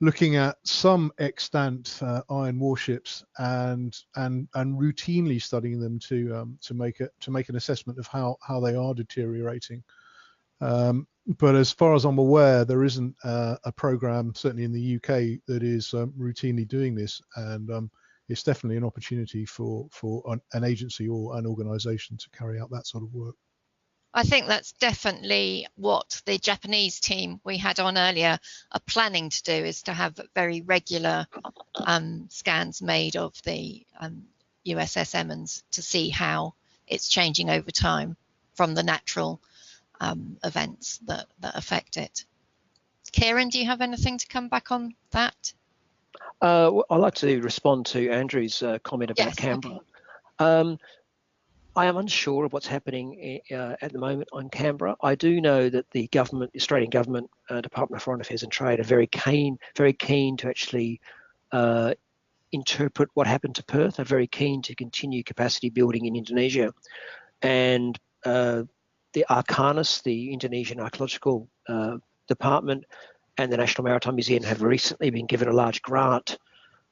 looking at some extant iron warships and routinely studying them to make an assessment of how they are deteriorating. But as far as I'm aware, there isn't a program, certainly in the UK, that is routinely doing this, and it's definitely an opportunity for an agency or an organisation to carry out that sort of work. I think that's definitely what the Japanese team we had on earlier are planning to do, is to have very regular scans made of the USS Emmons to see how it's changing over time from the natural events that affect it. Kieran, do you have anything to come back on that? I'd like to respond to Andrew's comment about Canberra. Okay. I am unsure of what's happening at the moment on Canberra. I do know that the government, the Australian government, Department of Foreign Affairs and Trade, are very keen to actually interpret what happened to Perth. Are very keen to continue capacity building in Indonesia, and the Arcanis, the Indonesian Archaeological Department, and the National Maritime Museum have recently been given a large grant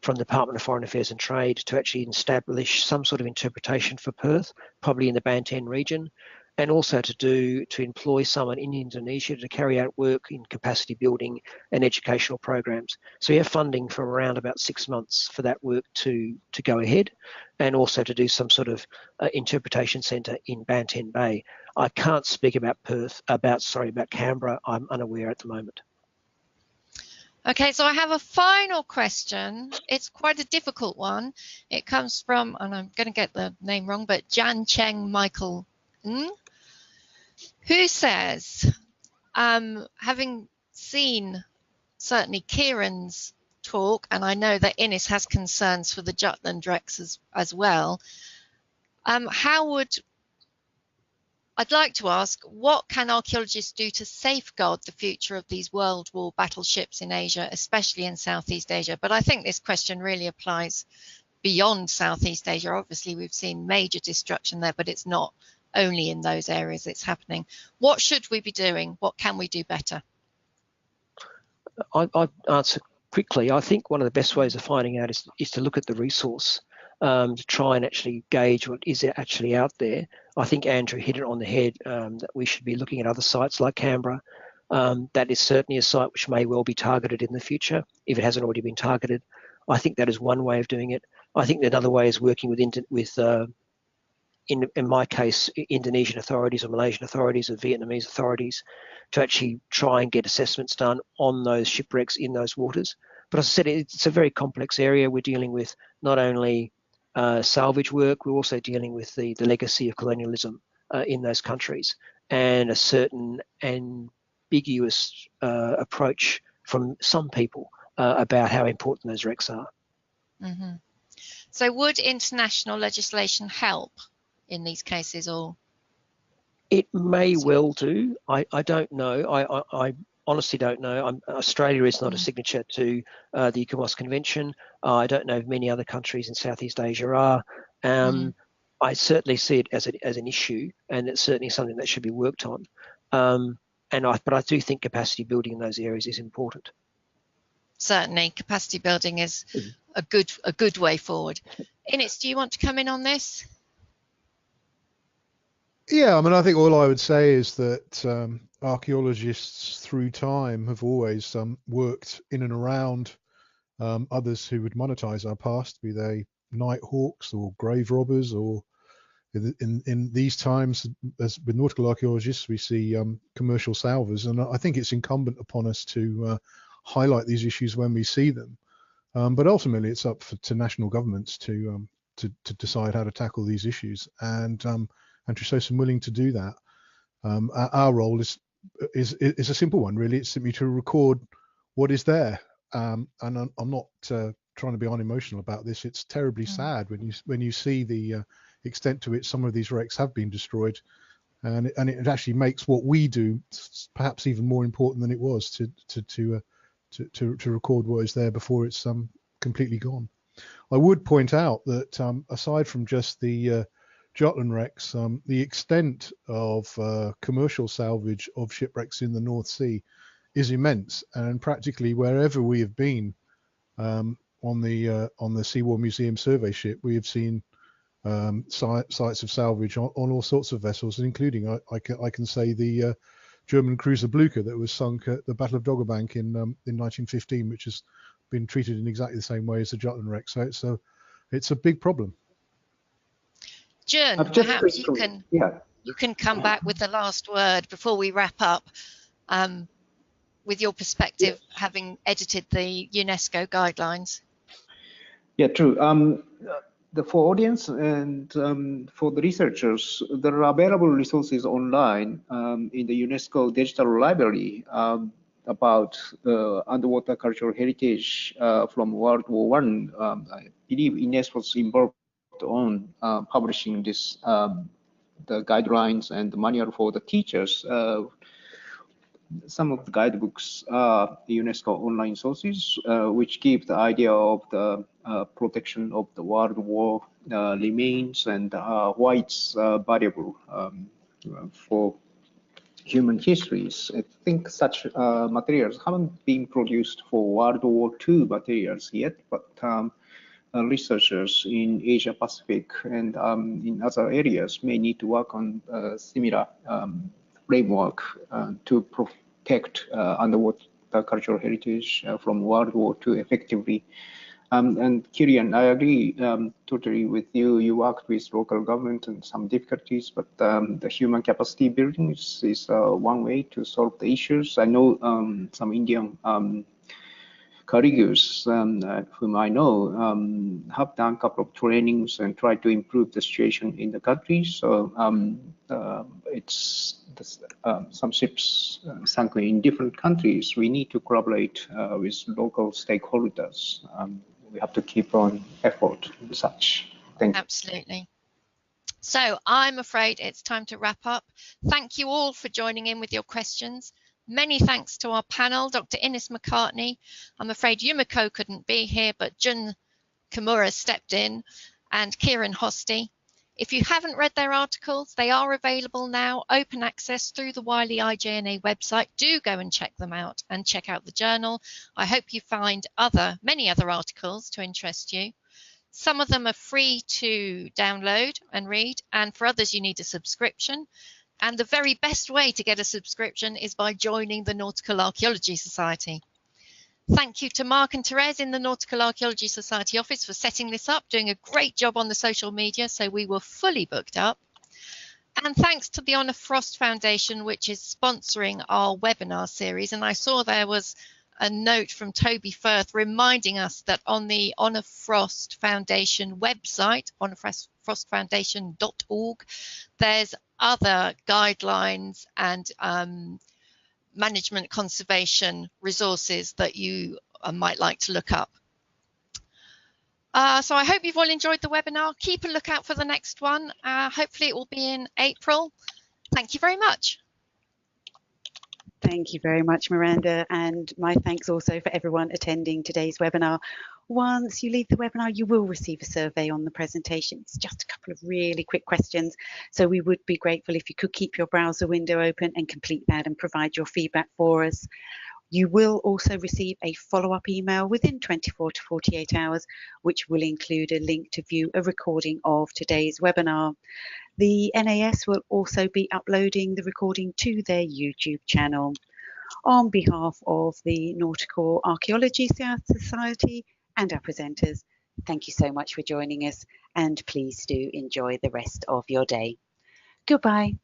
from the Department of Foreign Affairs and Trade to actually establish some sort of interpretation for Perth, probably in the Banten region, and also to employ someone in Indonesia to carry out work in capacity building and educational programs. So we have funding for around about 6 months for that work to go ahead, and also to do some sort of interpretation centre in Banten Bay. I can't speak about about Canberra. I'm unaware at the moment. Okay, so I have a final question. It's quite a difficult one. It comes from, and I'm going to get the name wrong, but Jan Cheng Michael, who says, having seen certainly Kieran's talk, and I know that Innes has concerns for the Jutland wrecks as well, I'd like to ask, what can archaeologists do to safeguard the future of these World War battleships in Asia, especially in Southeast Asia? But I think this question really applies beyond Southeast Asia. Obviously, we've seen major destruction there, but it's not only in those areas it's happening. What should we be doing? What can we do better? I'll answer quickly. I think one of the best ways of finding out is to look at the resource, to try and actually gauge what is actually out there. I think Andrew hit it on the head, that we should be looking at other sites like Canberra. That is certainly a site which may well be targeted in the future, if it hasn't already been targeted. I think that is one way of doing it. I think another way is working with in my case, Indonesian authorities or Malaysian authorities or Vietnamese authorities to actually try and get assessments done on those shipwrecks in those waters. But as I said, it's a very complex area. We're dealing with not only salvage work, we're also dealing with the legacy of colonialism in those countries, and a certain ambiguous approach from some people about how important those wrecks are. Mm-hmm. So would international legislation help in these cases, or? It may well do. I don't know. I honestly don't know. Australia is not a signature to the ICMOS Convention. I don't know if many other countries in Southeast Asia are. I certainly see it as an issue, and it's certainly something that should be worked on. But I do think capacity building in those areas is important. Certainly, capacity building is a good way forward. Innes, do you want to come in on this? Yeah, I mean, I think all I would say is that archaeologists through time have always worked in and around others who would monetize our past, be they night hawks or grave robbers, or in these times, as with nautical archaeologists, we see commercial salvers, and I think it's incumbent upon us to highlight these issues when we see them. But ultimately, it's up to national governments to decide how to tackle these issues, and to show some willing to do that. Our role is a simple one, really. It's simply to record what is there. And I'm not trying to be unemotional about this. It's terribly sad when you see the extent to which some of these wrecks have been destroyed, and it actually makes what we do perhaps even more important than it was to record what is there before it's completely gone. I would point out that aside from just the Jutland wrecks, the extent of commercial salvage of shipwrecks in the North Sea is immense, and practically wherever we have been on the Seawar Museum survey ship, we have seen sites of salvage on all sorts of vessels, including I can say the German cruiser Blucher that was sunk at the Battle of Doggerbank in 1915, which has been treated in exactly the same way as the Jutland wreck. So it's a big problem. Jun, perhaps you can come back with the last word before we wrap up, with your perspective, having edited the UNESCO guidelines. Yeah, true. For audience and for the researchers, there are available resources online in the UNESCO Digital Library about underwater cultural heritage from World War I. I believe Innes was involved on publishing this, the guidelines and the manual for the teachers. Some of the guidebooks are UNESCO online sources, which give the idea of the protection of the World War remains and why it's valuable for human histories. I think such materials haven't been produced for World War II materials yet, but researchers in Asia Pacific and in other areas may need to work on similar framework to protect underwater cultural heritage from World War II effectively. And Kieran, I agree totally with you. You worked with local government and some difficulties, but the human capacity building is one way to solve the issues. I know some Indian colleagues whom I know have done a couple of trainings and tried to improve the situation in the country. So it's some ships sunk in different countries. We need to collaborate with local stakeholders. We have to keep on effort and such. Thank you. Absolutely. So I'm afraid it's time to wrap up. Thank you all for joining in with your questions. Many thanks to our panel, Dr. Innes McCartney. I'm afraid Yumiko couldn't be here, but Jun Kimura stepped in, and Kieran Hosty. If you haven't read their articles, they are available now, open access through the Wiley IJNA website. Do go and check them out and check out the journal. I hope you find many other articles to interest you. Some of them are free to download and read, and for others you need a subscription. And the very best way to get a subscription is by joining the Nautical Archaeology Society. Thank you to Mark and Therese in the Nautical Archaeology Society office for setting this up, doing a great job on the social media, so we were fully booked up. And thanks to the Honor Frost Foundation, which is sponsoring our webinar series. And I saw there was a note from Toby Firth reminding us that on the Honor Frost Foundation website, honorfrostfoundation.org, there's other guidelines and management conservation resources that you might like to look up. So I hope you've all enjoyed the webinar. Keep a lookout for the next one. Hopefully it will be in April. Thank you very much. Thank you very much, Miranda, and my thanks also for everyone attending today's webinar. Once you leave the webinar, you will receive a survey on the presentation. It's just a couple of really quick questions, so we would be grateful if you could keep your browser window open and complete that and provide your feedback for us. You will also receive a follow-up email within 24 to 48 hours, which will include a link to view a recording of today's webinar. The NAS will also be uploading the recording to their YouTube channel. On behalf of the Nautical Archaeology Society and our presenters, thank you so much for joining us, and please do enjoy the rest of your day. Goodbye.